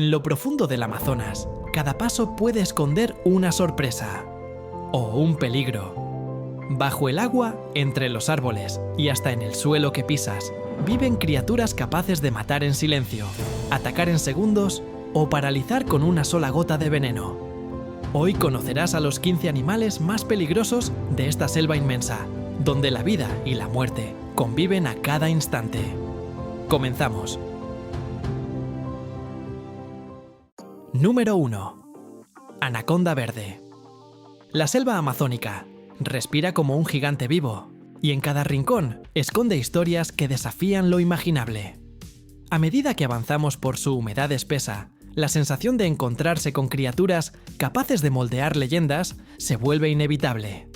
En lo profundo del Amazonas, cada paso puede esconder una sorpresa o un peligro. Bajo el agua, entre los árboles y hasta en el suelo que pisas, viven criaturas capaces de matar en silencio, atacar en segundos o paralizar con una sola gota de veneno. Hoy conocerás a los 15 animales más peligrosos de esta selva inmensa, donde la vida y la muerte conviven a cada instante. Comenzamos. Número 1. Anaconda verde. La selva amazónica respira como un gigante vivo, y en cada rincón esconde historias que desafían lo imaginable. A medida que avanzamos por su humedad espesa, la sensación de encontrarse con criaturas capaces de moldear leyendas se vuelve inevitable.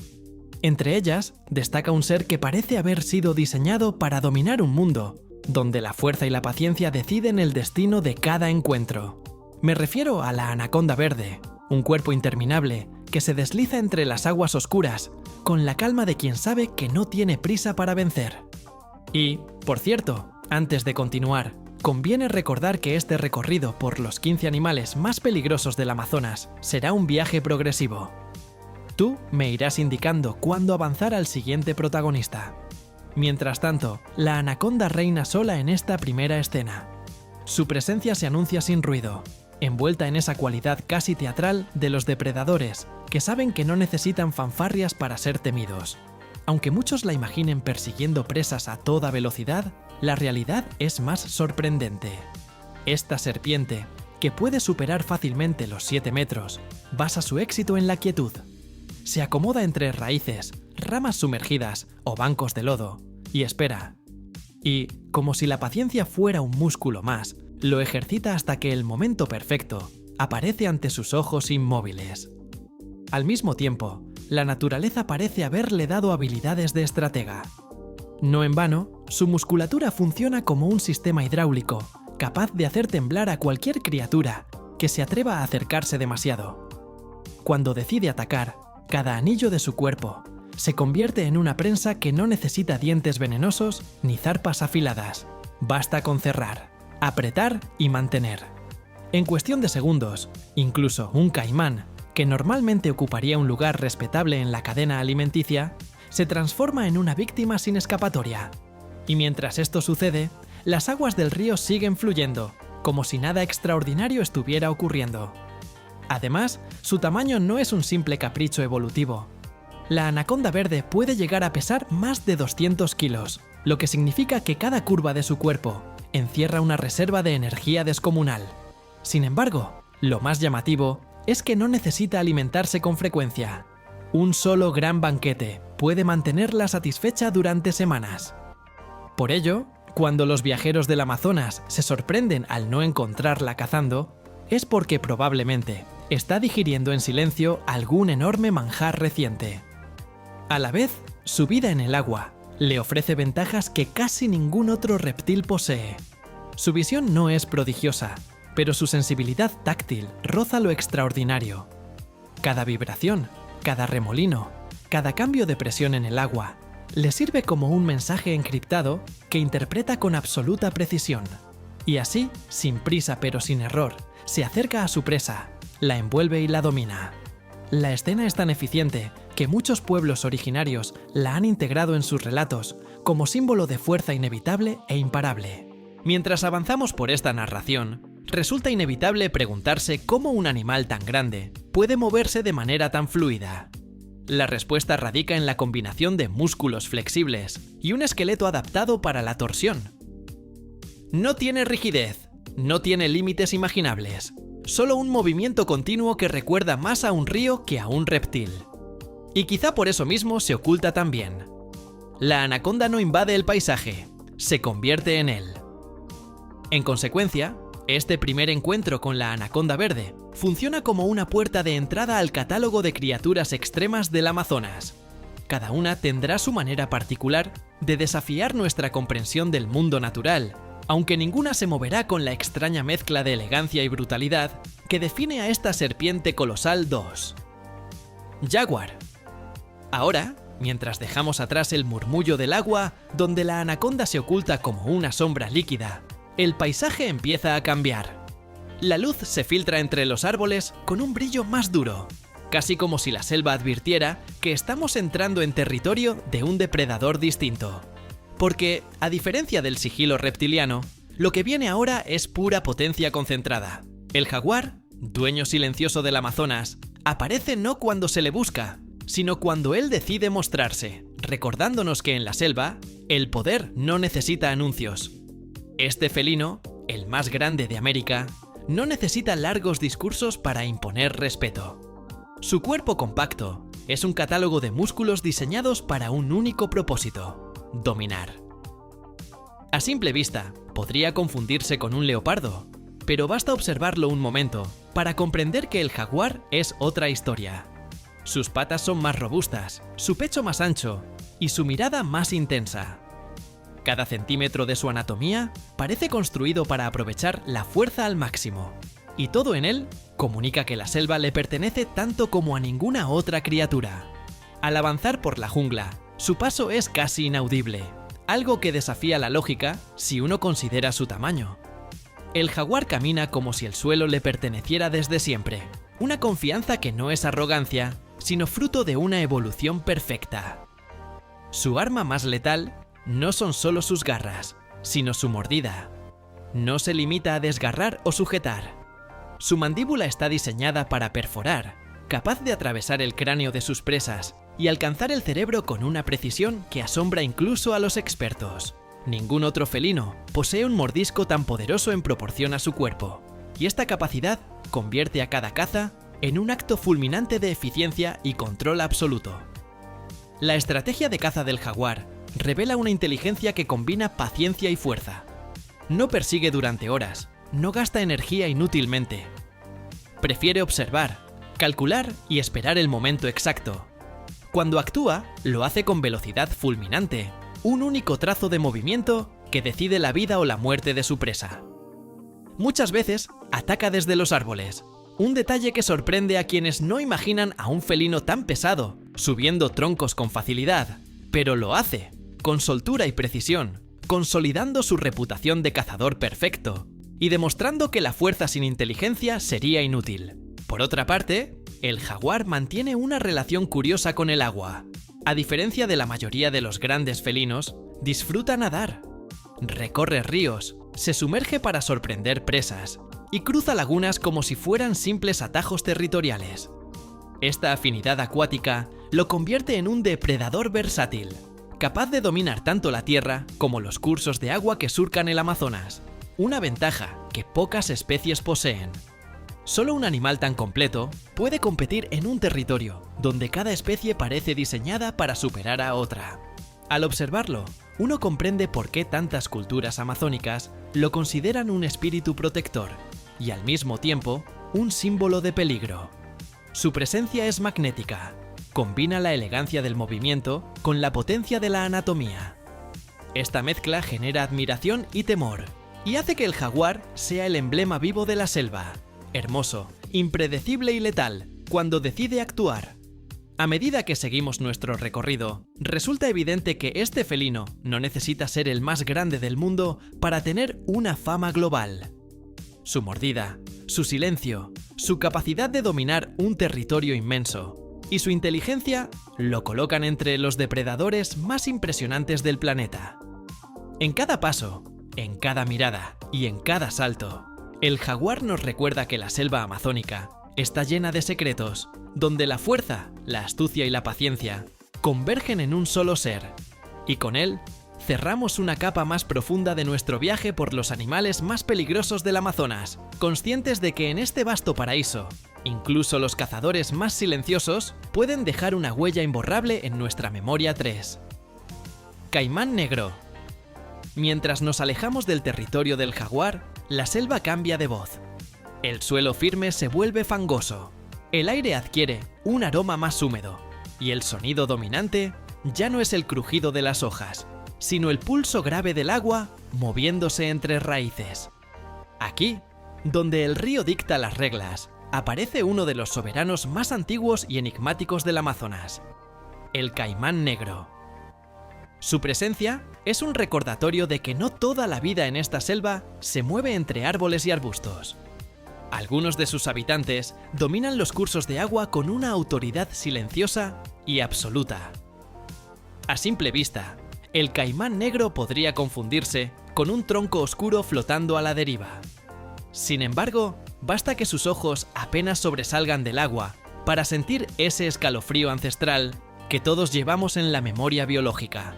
Entre ellas, destaca un ser que parece haber sido diseñado para dominar un mundo, donde la fuerza y la paciencia deciden el destino de cada encuentro. Me refiero a la anaconda verde, un cuerpo interminable que se desliza entre las aguas oscuras, con la calma de quien sabe que no tiene prisa para vencer. Y, por cierto, antes de continuar, conviene recordar que este recorrido por los 15 animales más peligrosos del Amazonas será un viaje progresivo. Tú me irás indicando cuándo avanzar al siguiente protagonista. Mientras tanto, la anaconda reina sola en esta primera escena. Su presencia se anuncia sin ruido, envuelta en esa cualidad casi teatral de los depredadores, que saben que no necesitan fanfarrias para ser temidos. Aunque muchos la imaginen persiguiendo presas a toda velocidad, la realidad es más sorprendente. Esta serpiente, que puede superar fácilmente los 7 metros, basa su éxito en la quietud. Se acomoda entre raíces, ramas sumergidas o bancos de lodo, y espera. Y, como si la paciencia fuera un músculo más, lo ejercita hasta que el momento perfecto aparece ante sus ojos inmóviles. Al mismo tiempo, la naturaleza parece haberle dado habilidades de estratega. No en vano, su musculatura funciona como un sistema hidráulico, capaz de hacer temblar a cualquier criatura que se atreva a acercarse demasiado. Cuando decide atacar, cada anillo de su cuerpo se convierte en una prensa que no necesita dientes venenosos ni zarpas afiladas. Basta con cerrar, apretar y mantener. En cuestión de segundos, incluso un caimán, que normalmente ocuparía un lugar respetable en la cadena alimenticia, se transforma en una víctima sin escapatoria. Y mientras esto sucede, las aguas del río siguen fluyendo, como si nada extraordinario estuviera ocurriendo. Además, su tamaño no es un simple capricho evolutivo. La anaconda verde puede llegar a pesar más de 200 kilos, lo que significa que cada curva de su cuerpo encierra una reserva de energía descomunal. Sin embargo, lo más llamativo es que no necesita alimentarse con frecuencia. Un solo gran banquete puede mantenerla satisfecha durante semanas. Por ello, cuando los viajeros del Amazonas se sorprenden al no encontrarla cazando, es porque probablemente está digiriendo en silencio algún enorme manjar reciente. A la vez, su vida en el agua le ofrece ventajas que casi ningún otro reptil posee. Su visión no es prodigiosa, pero su sensibilidad táctil roza lo extraordinario. Cada vibración, cada remolino, cada cambio de presión en el agua, le sirve como un mensaje encriptado que interpreta con absoluta precisión. Y así, sin prisa pero sin error, se acerca a su presa, la envuelve y la domina. La escena es tan eficiente que muchos pueblos originarios la han integrado en sus relatos como símbolo de fuerza inevitable e imparable. Mientras avanzamos por esta narración, resulta inevitable preguntarse cómo un animal tan grande puede moverse de manera tan fluida. La respuesta radica en la combinación de músculos flexibles y un esqueleto adaptado para la torsión. No tiene rigidez, no tiene límites imaginables, solo un movimiento continuo que recuerda más a un río que a un reptil. Y quizá por eso mismo se oculta tan bien. La anaconda no invade el paisaje, se convierte en él. En consecuencia, este primer encuentro con la anaconda verde funciona como una puerta de entrada al catálogo de criaturas extremas del Amazonas. Cada una tendrá su manera particular de desafiar nuestra comprensión del mundo natural, aunque ninguna se moverá con la extraña mezcla de elegancia y brutalidad que define a esta serpiente colosal 2. Jaguar. Ahora, mientras dejamos atrás el murmullo del agua, donde la anaconda se oculta como una sombra líquida, el paisaje empieza a cambiar. La luz se filtra entre los árboles con un brillo más duro, casi como si la selva advirtiera que estamos entrando en territorio de un depredador distinto. Porque, a diferencia del sigilo reptiliano, lo que viene ahora es pura potencia concentrada. El jaguar, dueño silencioso del Amazonas, aparece no cuando se le busca, sino cuando él decide mostrarse, recordándonos que en la selva, el poder no necesita anuncios. Este felino, el más grande de América, no necesita largos discursos para imponer respeto. Su cuerpo compacto es un catálogo de músculos diseñados para un único propósito: dominar. A simple vista, podría confundirse con un leopardo, pero basta observarlo un momento para comprender que el jaguar es otra historia. Sus patas son más robustas, su pecho más ancho y su mirada más intensa. Cada centímetro de su anatomía parece construido para aprovechar la fuerza al máximo, y todo en él comunica que la selva le pertenece tanto como a ninguna otra criatura. Al avanzar por la jungla, su paso es casi inaudible, algo que desafía la lógica si uno considera su tamaño. El jaguar camina como si el suelo le perteneciera desde siempre, una confianza que no es arrogancia, sino fruto de una evolución perfecta. Su arma más letal no son solo sus garras, sino su mordida. No se limita a desgarrar o sujetar. Su mandíbula está diseñada para perforar, capaz de atravesar el cráneo de sus presas y alcanzar el cerebro con una precisión que asombra incluso a los expertos. Ningún otro felino posee un mordisco tan poderoso en proporción a su cuerpo, y esta capacidad convierte a cada caza en un acto fulminante de eficiencia y control absoluto. La estrategia de caza del jaguar revela una inteligencia que combina paciencia y fuerza. No persigue durante horas, no gasta energía inútilmente. Prefiere observar, calcular y esperar el momento exacto. Cuando actúa, lo hace con velocidad fulminante, un único trazo de movimiento que decide la vida o la muerte de su presa. Muchas veces ataca desde los árboles, un detalle que sorprende a quienes no imaginan a un felino tan pesado, subiendo troncos con facilidad, pero lo hace, con soltura y precisión, consolidando su reputación de cazador perfecto, y demostrando que la fuerza sin inteligencia sería inútil. Por otra parte, el jaguar mantiene una relación curiosa con el agua. A diferencia de la mayoría de los grandes felinos, disfruta nadar. Recorre ríos, se sumerge para sorprender presas, y cruza lagunas como si fueran simples atajos territoriales. Esta afinidad acuática lo convierte en un depredador versátil, capaz de dominar tanto la tierra como los cursos de agua que surcan el Amazonas, una ventaja que pocas especies poseen. Solo un animal tan completo puede competir en un territorio donde cada especie parece diseñada para superar a otra. Al observarlo, uno comprende por qué tantas culturas amazónicas lo consideran un espíritu protector y al mismo tiempo un símbolo de peligro. Su presencia es magnética, combina la elegancia del movimiento con la potencia de la anatomía. Esta mezcla genera admiración y temor, y hace que el jaguar sea el emblema vivo de la selva, hermoso, impredecible y letal cuando decide actuar. A medida que seguimos nuestro recorrido, resulta evidente que este felino no necesita ser el más grande del mundo para tener una fama global. Su mordida, su silencio, su capacidad de dominar un territorio inmenso y su inteligencia lo colocan entre los depredadores más impresionantes del planeta. En cada paso, en cada mirada y en cada salto, el jaguar nos recuerda que la selva amazónica está llena de secretos, donde la fuerza, la astucia y la paciencia convergen en un solo ser, y con él cerramos una capa más profunda de nuestro viaje por los animales más peligrosos del Amazonas, conscientes de que en este vasto paraíso, incluso los cazadores más silenciosos pueden dejar una huella imborrable en nuestra memoria 3. Caimán negro. Mientras nos alejamos del territorio del jaguar, la selva cambia de voz. El suelo firme se vuelve fangoso, el aire adquiere un aroma más húmedo, y el sonido dominante ya no es el crujido de las hojas, sino el pulso grave del agua moviéndose entre raíces. Aquí, donde el río dicta las reglas, aparece uno de los soberanos más antiguos y enigmáticos del Amazonas, el caimán negro. Su presencia es un recordatorio de que no toda la vida en esta selva se mueve entre árboles y arbustos. Algunos de sus habitantes dominan los cursos de agua con una autoridad silenciosa y absoluta. A simple vista, el caimán negro podría confundirse con un tronco oscuro flotando a la deriva. Sin embargo, basta que sus ojos apenas sobresalgan del agua para sentir ese escalofrío ancestral que todos llevamos en la memoria biológica.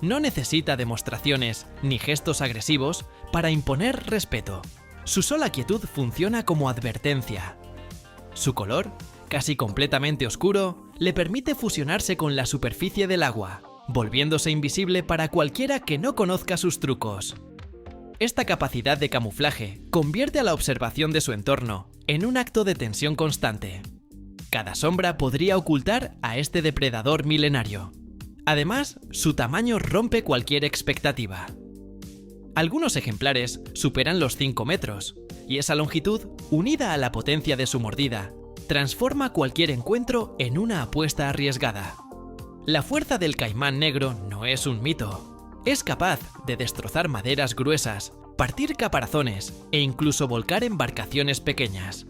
No necesita demostraciones ni gestos agresivos para imponer respeto. Su sola quietud funciona como advertencia. Su color, casi completamente oscuro, le permite fusionarse con la superficie del agua, volviéndose invisible para cualquiera que no conozca sus trucos. Esta capacidad de camuflaje convierte a la observación de su entorno en un acto de tensión constante. Cada sombra podría ocultar a este depredador milenario. Además, su tamaño rompe cualquier expectativa. Algunos ejemplares superan los 5 metros, y esa longitud, unida a la potencia de su mordida, transforma cualquier encuentro en una apuesta arriesgada. La fuerza del caimán negro no es un mito. Es capaz de destrozar maderas gruesas, partir caparazones e incluso volcar embarcaciones pequeñas.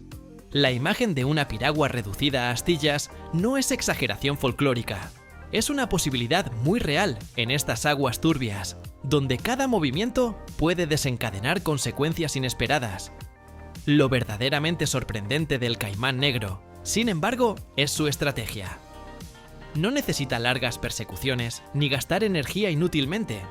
La imagen de una piragua reducida a astillas no es exageración folclórica. Es una posibilidad muy real en estas aguas turbias, donde cada movimiento puede desencadenar consecuencias inesperadas. Lo verdaderamente sorprendente del caimán negro, sin embargo, es su estrategia. No necesita largas persecuciones ni gastar energía inútilmente.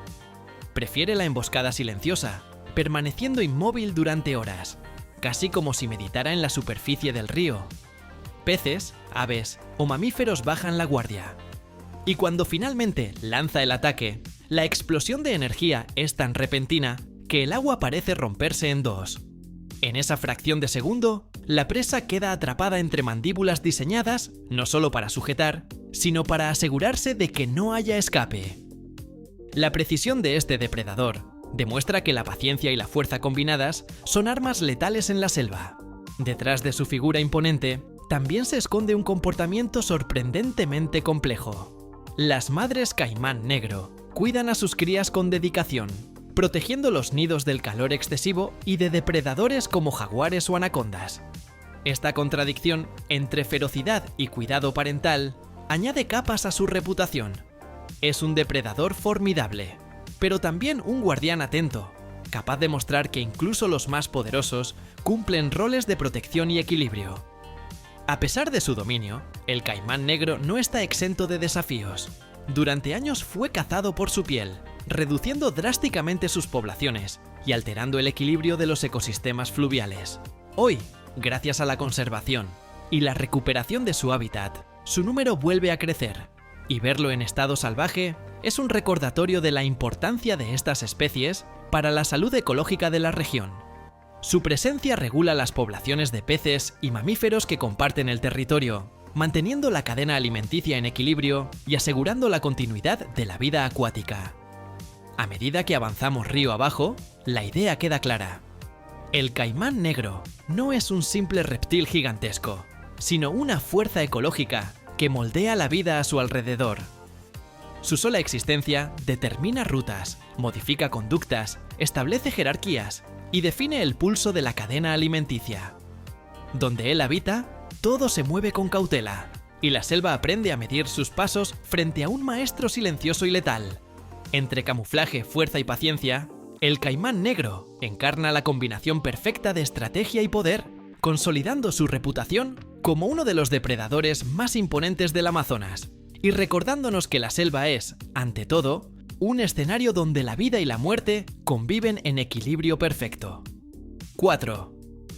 Prefiere la emboscada silenciosa, permaneciendo inmóvil durante horas, casi como si meditara en la superficie del río. Peces, aves o mamíferos bajan la guardia. Y cuando finalmente lanza el ataque, la explosión de energía es tan repentina que el agua parece romperse en dos. En esa fracción de segundo, la presa queda atrapada entre mandíbulas diseñadas no solo para sujetar, sino para asegurarse de que no haya escape. La precisión de este depredador demuestra que la paciencia y la fuerza combinadas son armas letales en la selva. Detrás de su figura imponente, también se esconde un comportamiento sorprendentemente complejo. Las madres caimán negro cuidan a sus crías con dedicación, protegiendo los nidos del calor excesivo y de depredadores como jaguares o anacondas. Esta contradicción entre ferocidad y cuidado parental añade capas a su reputación. Es un depredador formidable, pero también un guardián atento, capaz de mostrar que incluso los más poderosos cumplen roles de protección y equilibrio. A pesar de su dominio, el caimán negro no está exento de desafíos. Durante años fue cazado por su piel, reduciendo drásticamente sus poblaciones y alterando el equilibrio de los ecosistemas fluviales. Hoy, gracias a la conservación y la recuperación de su hábitat, su número vuelve a crecer, y verlo en estado salvaje es un recordatorio de la importancia de estas especies para la salud ecológica de la región. Su presencia regula las poblaciones de peces y mamíferos que comparten el territorio, manteniendo la cadena alimenticia en equilibrio y asegurando la continuidad de la vida acuática. A medida que avanzamos río abajo, la idea queda clara. El caimán negro no es un simple reptil gigantesco, sino una fuerza ecológica que moldea la vida a su alrededor. Su sola existencia determina rutas, modifica conductas, establece jerarquías y define el pulso de la cadena alimenticia. Donde él habita, todo se mueve con cautela, y la selva aprende a medir sus pasos frente a un maestro silencioso y letal. Entre camuflaje, fuerza y paciencia, el caimán negro encarna la combinación perfecta de estrategia y poder, consolidando su reputación como uno de los depredadores más imponentes del Amazonas, y recordándonos que la selva es, ante todo, un escenario donde la vida y la muerte conviven en equilibrio perfecto. 4.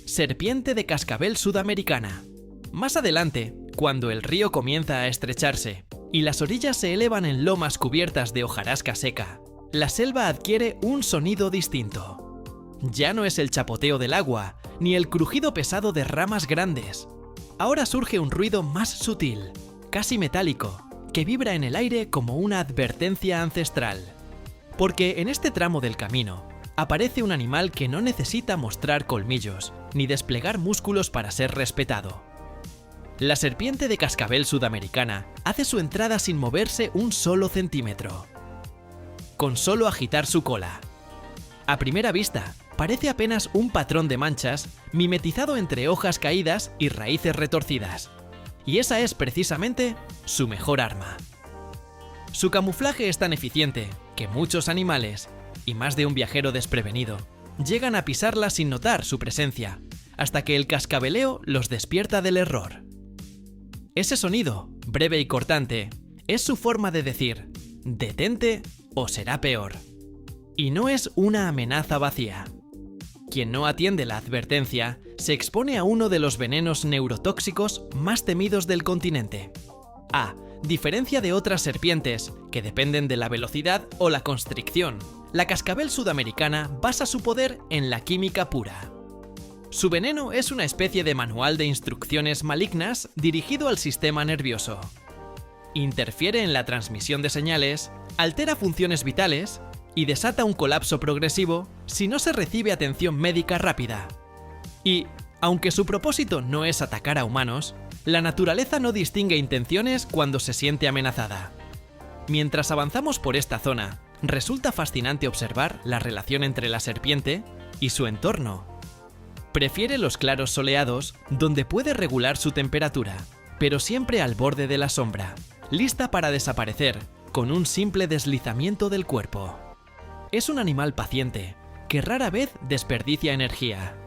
Serpiente de cascabel sudamericana. Más adelante, cuando el río comienza a estrecharse y las orillas se elevan en lomas cubiertas de hojarasca seca, la selva adquiere un sonido distinto. Ya no es el chapoteo del agua, ni el crujido pesado de ramas grandes. Ahora surge un ruido más sutil, casi metálico, que vibra en el aire como una advertencia ancestral. Porque en este tramo del camino, aparece un animal que no necesita mostrar colmillos, ni desplegar músculos para ser respetado. La serpiente de cascabel sudamericana hace su entrada sin moverse un solo centímetro. Con solo agitar su cola. A primera vista, parece apenas un patrón de manchas mimetizado entre hojas caídas y raíces retorcidas. Y esa es precisamente su mejor arma. Su camuflaje es tan eficiente que muchos animales, y más de un viajero desprevenido, llegan a pisarla sin notar su presencia, hasta que el cascabeleo los despierta del error. Ese sonido, breve y cortante, es su forma de decir: detente o será peor. Y no es una amenaza vacía. Quien no atiende la advertencia se expone a uno de los venenos neurotóxicos más temidos del continente. A diferencia de otras serpientes, que dependen de la velocidad o la constricción, la cascabel sudamericana basa su poder en la química pura. Su veneno es una especie de manual de instrucciones malignas dirigido al sistema nervioso. Interfiere en la transmisión de señales, altera funciones vitales y desata un colapso progresivo si no se recibe atención médica rápida. Y, aunque su propósito no es atacar a humanos, la naturaleza no distingue intenciones cuando se siente amenazada. Mientras avanzamos por esta zona, resulta fascinante observar la relación entre la serpiente y su entorno. Prefiere los claros soleados, donde puede regular su temperatura, pero siempre al borde de la sombra, lista para desaparecer con un simple deslizamiento del cuerpo. Es un animal paciente, que rara vez desperdicia energía.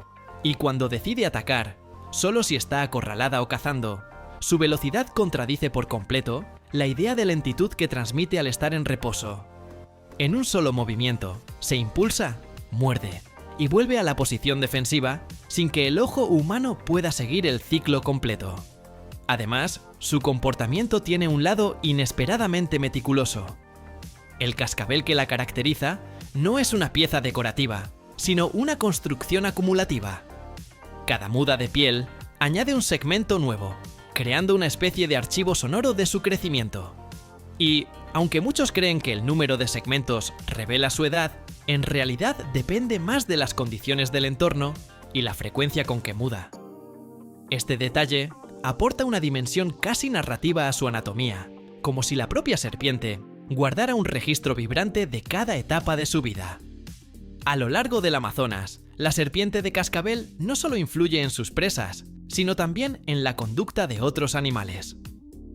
Y cuando decide atacar, solo si está acorralada o cazando, su velocidad contradice por completo la idea de lentitud que transmite al estar en reposo. En un solo movimiento, se impulsa, muerde y vuelve a la posición defensiva sin que el ojo humano pueda seguir el ciclo completo. Además, su comportamiento tiene un lado inesperadamente meticuloso. El cascabel que la caracteriza no es una pieza decorativa, sino una construcción acumulativa. Cada muda de piel añade un segmento nuevo, creando una especie de archivo sonoro de su crecimiento. Y, aunque muchos creen que el número de segmentos revela su edad, en realidad depende más de las condiciones del entorno y la frecuencia con que muda. Este detalle aporta una dimensión casi narrativa a su anatomía, como si la propia serpiente guardara un registro vibrante de cada etapa de su vida. A lo largo del Amazonas, la serpiente de cascabel no solo influye en sus presas, sino también en la conducta de otros animales.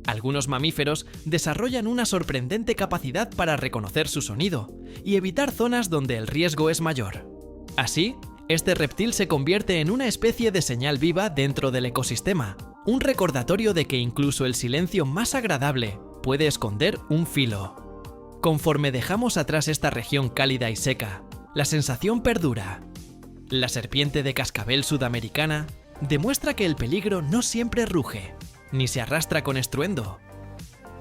Algunos mamíferos desarrollan una sorprendente capacidad para reconocer su sonido y evitar zonas donde el riesgo es mayor. Así, este reptil se convierte en una especie de señal viva dentro del ecosistema, un recordatorio de que incluso el silencio más agradable puede esconder un filo. Conforme dejamos atrás esta región cálida y seca, la sensación perdura. La serpiente de cascabel sudamericana demuestra que el peligro no siempre ruge, ni se arrastra con estruendo.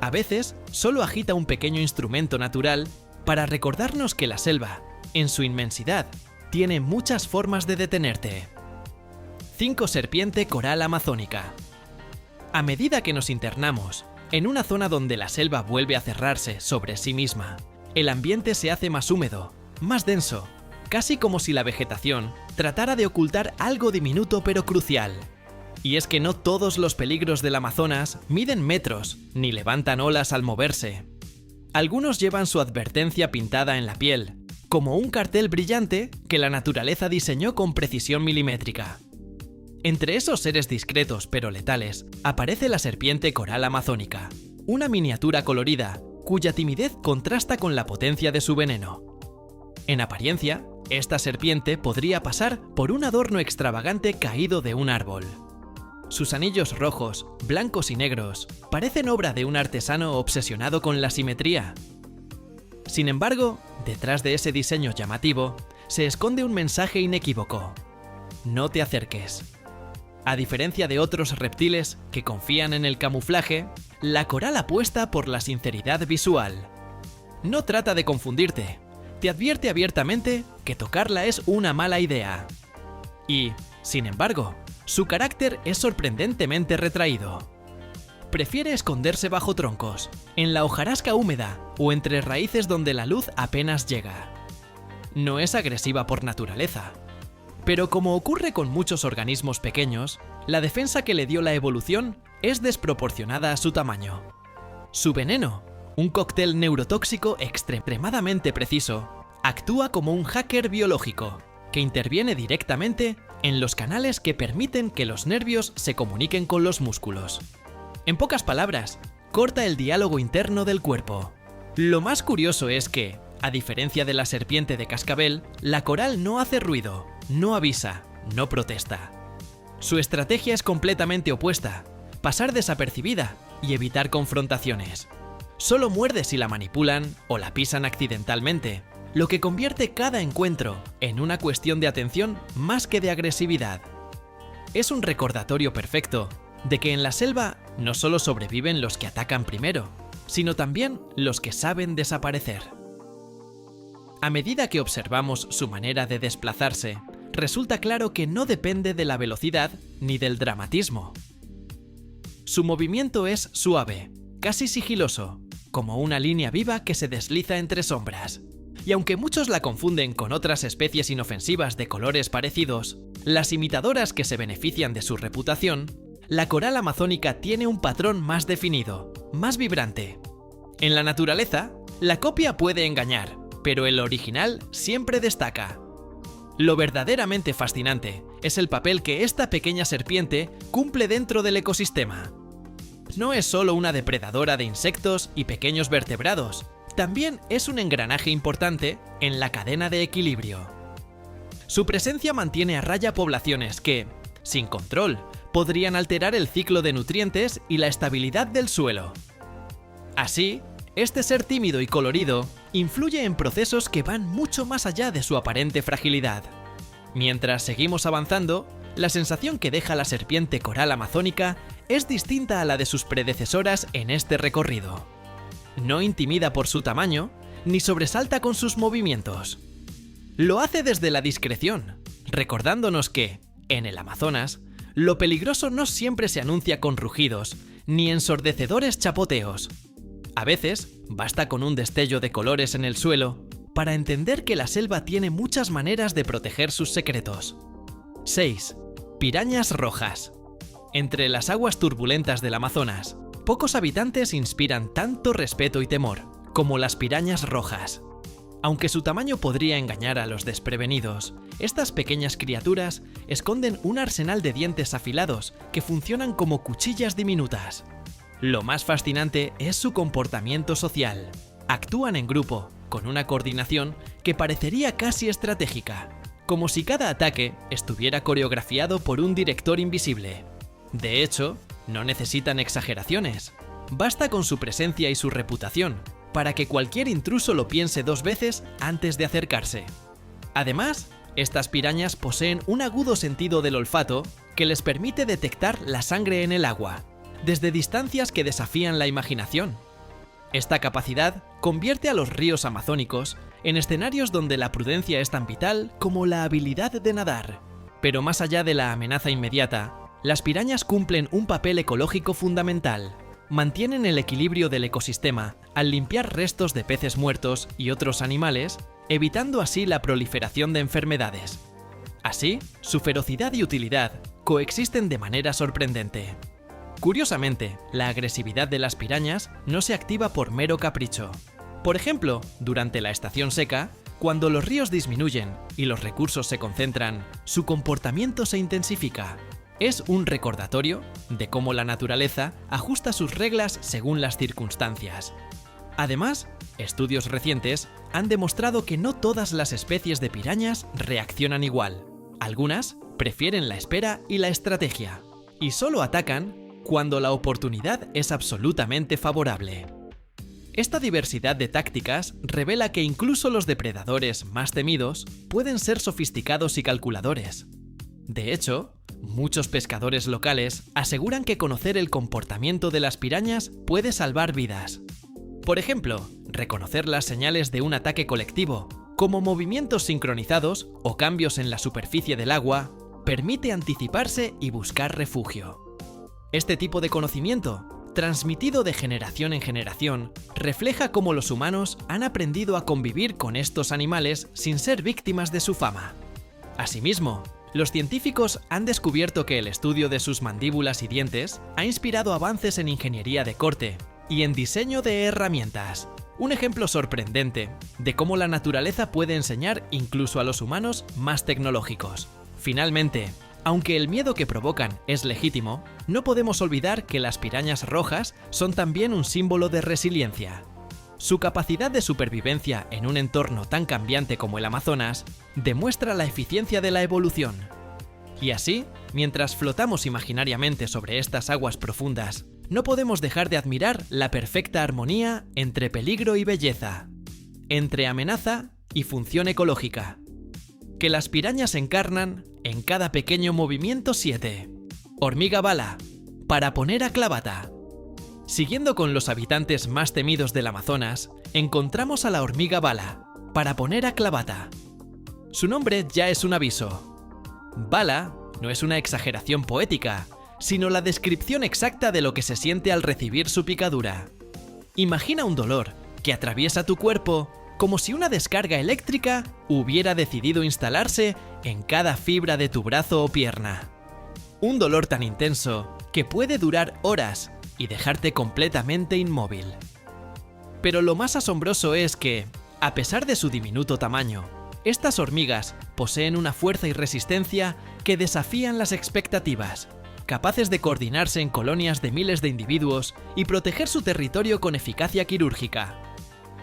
A veces, solo agita un pequeño instrumento natural para recordarnos que la selva, en su inmensidad, tiene muchas formas de detenerte. 5 serpiente coral amazónica. A medida que nos internamos en una zona donde la selva vuelve a cerrarse sobre sí misma, el ambiente se hace más húmedo, más denso, casi como si la vegetación tratara de ocultar algo diminuto pero crucial. Y es que no todos los peligros del Amazonas miden metros ni levantan olas al moverse. Algunos llevan su advertencia pintada en la piel, como un cartel brillante que la naturaleza diseñó con precisión milimétrica. Entre esos seres discretos pero letales aparece la serpiente coral amazónica, una miniatura colorida cuya timidez contrasta con la potencia de su veneno. En apariencia, esta serpiente podría pasar por un adorno extravagante caído de un árbol. Sus anillos rojos, blancos y negros parecen obra de un artesano obsesionado con la simetría. Sin embargo, detrás de ese diseño llamativo, se esconde un mensaje inequívoco: no te acerques. A diferencia de otros reptiles que confían en el camuflaje, la coral apuesta por la sinceridad visual. No trata de confundirte, te advierte abiertamente que tocarla es una mala idea. Y, sin embargo, su carácter es sorprendentemente retraído. Prefiere esconderse bajo troncos, en la hojarasca húmeda o entre raíces donde la luz apenas llega. No es agresiva por naturaleza. Pero como ocurre con muchos organismos pequeños, la defensa que le dio la evolución es desproporcionada a su tamaño. Su veneno, un cóctel neurotóxico extremadamente preciso, actúa como un hacker biológico, que interviene directamente en los canales que permiten que los nervios se comuniquen con los músculos. En pocas palabras, corta el diálogo interno del cuerpo. Lo más curioso es que, a diferencia de la serpiente de cascabel, la coral no hace ruido, no avisa, no protesta. Su estrategia es completamente opuesta: pasar desapercibida y evitar confrontaciones. Solo muerde si la manipulan o la pisan accidentalmente, lo que convierte cada encuentro en una cuestión de atención más que de agresividad. Es un recordatorio perfecto de que en la selva no solo sobreviven los que atacan primero, sino también los que saben desaparecer. A medida que observamos su manera de desplazarse, resulta claro que no depende de la velocidad ni del dramatismo. Su movimiento es suave, casi sigiloso, como una línea viva que se desliza entre sombras. Y aunque muchos la confunden con otras especies inofensivas de colores parecidos, las imitadoras que se benefician de su reputación, la coral amazónica tiene un patrón más definido, más vibrante. En la naturaleza, la copia puede engañar, pero el original siempre destaca. Lo verdaderamente fascinante es el papel que esta pequeña serpiente cumple dentro del ecosistema. No es solo una depredadora de insectos y pequeños vertebrados, también es un engranaje importante en la cadena de equilibrio. Su presencia mantiene a raya poblaciones que, sin control, podrían alterar el ciclo de nutrientes y la estabilidad del suelo. Así, este ser tímido y colorido influye en procesos que van mucho más allá de su aparente fragilidad. Mientras seguimos avanzando, la sensación que deja la serpiente coral amazónica es distinta a la de sus predecesoras en este recorrido. No intimida por su tamaño, ni sobresalta con sus movimientos. Lo hace desde la discreción, recordándonos que, en el Amazonas, lo peligroso no siempre se anuncia con rugidos, ni ensordecedores chapoteos. A veces, basta con un destello de colores en el suelo para entender que la selva tiene muchas maneras de proteger sus secretos. 6. Pirañas rojas. Entre las aguas turbulentas del Amazonas, pocos habitantes inspiran tanto respeto y temor como las pirañas rojas. Aunque su tamaño podría engañar a los desprevenidos, estas pequeñas criaturas esconden un arsenal de dientes afilados que funcionan como cuchillas diminutas. Lo más fascinante es su comportamiento social. Actúan en grupo, con una coordinación que parecería casi estratégica, como si cada ataque estuviera coreografiado por un director invisible. De hecho, no necesitan exageraciones. Basta con su presencia y su reputación para que cualquier intruso lo piense dos veces antes de acercarse. Además, estas pirañas poseen un agudo sentido del olfato que les permite detectar la sangre en el agua, desde distancias que desafían la imaginación. Esta capacidad convierte a los ríos amazónicos en escenarios donde la prudencia es tan vital como la habilidad de nadar. Pero más allá de la amenaza inmediata, las pirañas cumplen un papel ecológico fundamental. Mantienen el equilibrio del ecosistema al limpiar restos de peces muertos y otros animales, evitando así la proliferación de enfermedades. Así, su ferocidad y utilidad coexisten de manera sorprendente. Curiosamente, la agresividad de las pirañas no se activa por mero capricho. Por ejemplo, durante la estación seca, cuando los ríos disminuyen y los recursos se concentran, su comportamiento se intensifica. Es un recordatorio de cómo la naturaleza ajusta sus reglas según las circunstancias. Además, estudios recientes han demostrado que no todas las especies de pirañas reaccionan igual. Algunas prefieren la espera y la estrategia, y solo atacan cuando la oportunidad es absolutamente favorable. Esta diversidad de tácticas revela que incluso los depredadores más temidos pueden ser sofisticados y calculadores. De hecho, muchos pescadores locales aseguran que conocer el comportamiento de las pirañas puede salvar vidas. Por ejemplo, reconocer las señales de un ataque colectivo, como movimientos sincronizados o cambios en la superficie del agua, permite anticiparse y buscar refugio. Este tipo de conocimiento, transmitido de generación en generación, refleja cómo los humanos han aprendido a convivir con estos animales sin ser víctimas de su fama. Asimismo, los científicos han descubierto que el estudio de sus mandíbulas y dientes ha inspirado avances en ingeniería de corte y en diseño de herramientas. Un ejemplo sorprendente de cómo la naturaleza puede enseñar incluso a los humanos más tecnológicos. Finalmente, aunque el miedo que provocan es legítimo, no podemos olvidar que las pirañas rojas son también un símbolo de resiliencia. Su capacidad de supervivencia en un entorno tan cambiante como el Amazonas demuestra la eficiencia de la evolución. Y así, mientras flotamos imaginariamente sobre estas aguas profundas, no podemos dejar de admirar la perfecta armonía entre peligro y belleza, entre amenaza y función ecológica, que las pirañas encarnan en cada pequeño movimiento 7. Hormiga bala, para poner a clavata. Siguiendo con los habitantes más temidos del Amazonas, encontramos a la hormiga bala, para poner a clavata. Su nombre ya es un aviso. Bala no es una exageración poética, sino la descripción exacta de lo que se siente al recibir su picadura. Imagina un dolor que atraviesa tu cuerpo como si una descarga eléctrica hubiera decidido instalarse en cada fibra de tu brazo o pierna. Un dolor tan intenso que puede durar horas y dejarte completamente inmóvil. Pero lo más asombroso es que, a pesar de su diminuto tamaño, estas hormigas poseen una fuerza y resistencia que desafían las expectativas, capaces de coordinarse en colonias de miles de individuos y proteger su territorio con eficacia quirúrgica.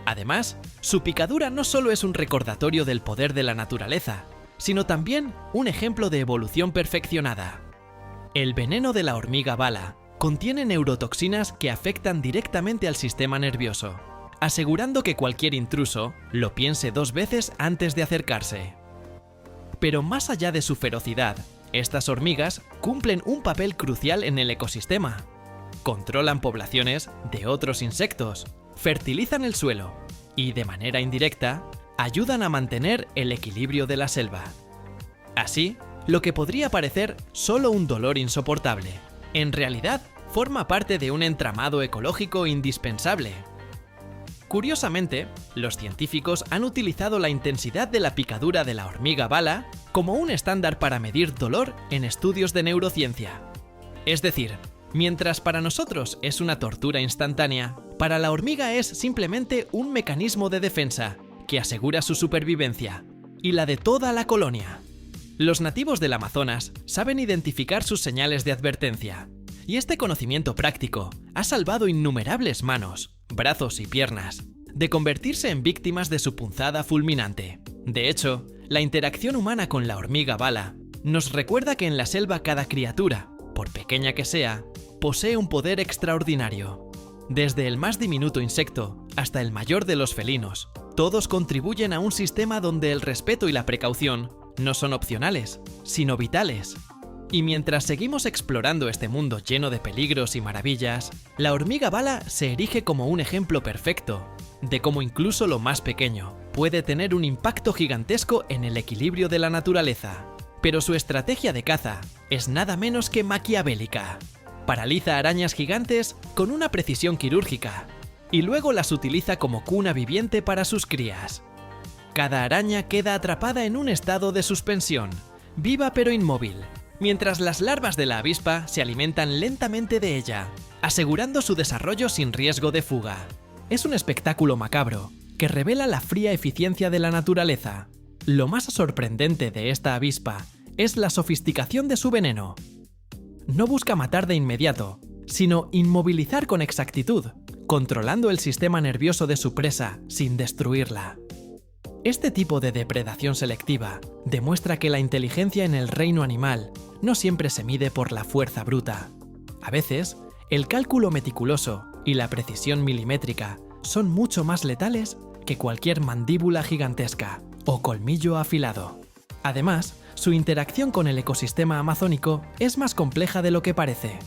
Además, su picadura no solo es un recordatorio del poder de la naturaleza, sino también un ejemplo de evolución perfeccionada. El veneno de la hormiga bala contiene neurotoxinas que afectan directamente al sistema nervioso, asegurando que cualquier intruso lo piense 2 veces antes de acercarse. Pero más allá de su ferocidad, estas hormigas cumplen un papel crucial en el ecosistema. Controlan poblaciones de otros insectos, fertilizan el suelo y, de manera indirecta, ayudan a mantener el equilibrio de la selva. Así, lo que podría parecer solo un dolor insoportable, en realidad forma parte de un entramado ecológico indispensable. Curiosamente, los científicos han utilizado la intensidad de la picadura de la hormiga bala como un estándar para medir dolor en estudios de neurociencia. Es decir, mientras para nosotros es una tortura instantánea, para la hormiga es simplemente un mecanismo de defensa que asegura su supervivencia y la de toda la colonia. Los nativos del Amazonas saben identificar sus señales de advertencia, y este conocimiento práctico ha salvado innumerables manos, brazos y piernas de convertirse en víctimas de su punzada fulminante. De hecho, la interacción humana con la hormiga bala nos recuerda que en la selva cada criatura, por pequeña que sea, posee un poder extraordinario. Desde el más diminuto insecto hasta el mayor de los felinos, todos contribuyen a un sistema donde el respeto y la precaución no son opcionales, sino vitales. Y mientras seguimos explorando este mundo lleno de peligros y maravillas, la hormiga bala se erige como un ejemplo perfecto de cómo incluso lo más pequeño puede tener un impacto gigantesco en el equilibrio de la naturaleza. Pero su estrategia de caza es nada menos que maquiavélica. Paraliza arañas gigantes con una precisión quirúrgica y luego las utiliza como cuna viviente para sus crías. Cada araña queda atrapada en un estado de suspensión, viva pero inmóvil, mientras las larvas de la avispa se alimentan lentamente de ella, asegurando su desarrollo sin riesgo de fuga. Es un espectáculo macabro que revela la fría eficiencia de la naturaleza. Lo más sorprendente de esta avispa es la sofisticación de su veneno. No busca matar de inmediato, sino inmovilizar con exactitud, controlando el sistema nervioso de su presa sin destruirla. Este tipo de depredación selectiva demuestra que la inteligencia en el reino animal no siempre se mide por la fuerza bruta. A veces, el cálculo meticuloso y la precisión milimétrica son mucho más letales que cualquier mandíbula gigantesca o colmillo afilado. Además, su interacción con el ecosistema amazónico es más compleja de lo que parece.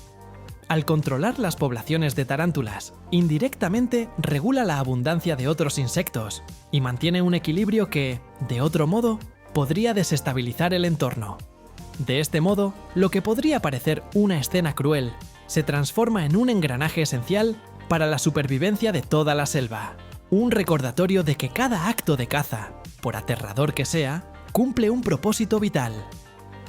Al controlar las poblaciones de tarántulas, indirectamente regula la abundancia de otros insectos y mantiene un equilibrio que, de otro modo, podría desestabilizar el entorno. De este modo, lo que podría parecer una escena cruel se transforma en un engranaje esencial para la supervivencia de toda la selva. Un recordatorio de que cada acto de caza, por aterrador que sea, cumple un propósito vital.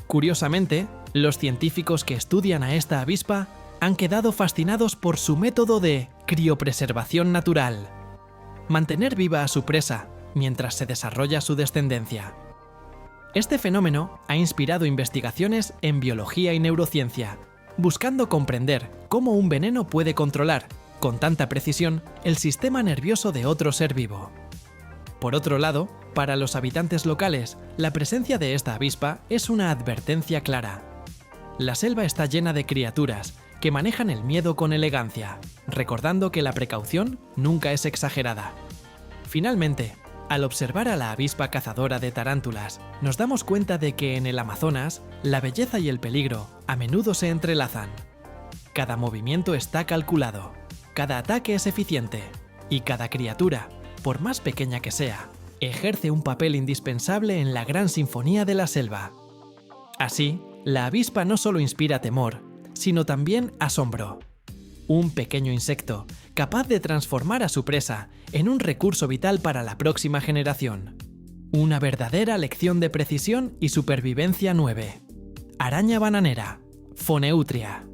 Curiosamente, los científicos que estudian a esta avispa han quedado fascinados por su método de criopreservación natural. mantener viva a su presa mientras se desarrolla su descendencia. Este fenómeno ha inspirado investigaciones en biología y neurociencia, buscando comprender cómo un veneno puede controlar, con tanta precisión, el sistema nervioso de otro ser vivo. Por otro lado, para los habitantes locales, la presencia de esta avispa es una advertencia clara. La selva está llena de criaturas que manejan el miedo con elegancia, recordando que la precaución nunca es exagerada. Finalmente, al observar a la avispa cazadora de tarántulas, nos damos cuenta de que en el Amazonas, la belleza y el peligro a menudo se entrelazan. Cada movimiento está calculado, cada ataque es eficiente, y cada criatura, por más pequeña que sea, ejerce un papel indispensable en la gran sinfonía de la selva. Así, la avispa no solo inspira temor, sino también asombro. Un pequeño insecto capaz de transformar a su presa en un recurso vital para la próxima generación. Una verdadera lección de precisión y supervivencia 9. Araña bananera, Phoneutria.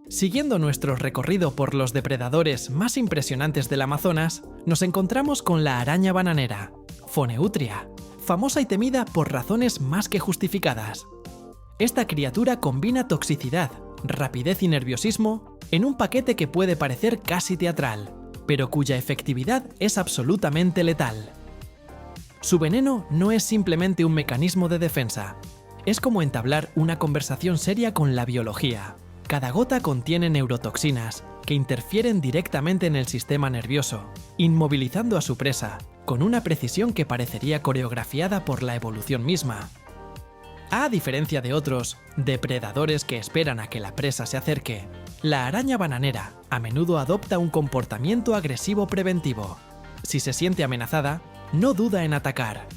Siguiendo nuestro recorrido por los depredadores más impresionantes del Amazonas, nos encontramos con la araña bananera, Phoneutria, famosa y temida por razones más que justificadas. Esta criatura combina toxicidad, rapidez y nerviosismo en un paquete que puede parecer casi teatral, pero cuya efectividad es absolutamente letal. Su veneno no es simplemente un mecanismo de defensa, es como entablar una conversación seria con la biología. Cada gota contiene neurotoxinas que interfieren directamente en el sistema nervioso, inmovilizando a su presa, con una precisión que parecería coreografiada por la evolución misma. A diferencia de otros depredadores que esperan a que la presa se acerque, la araña bananera a menudo adopta un comportamiento agresivo preventivo. Si se siente amenazada, no duda en atacar.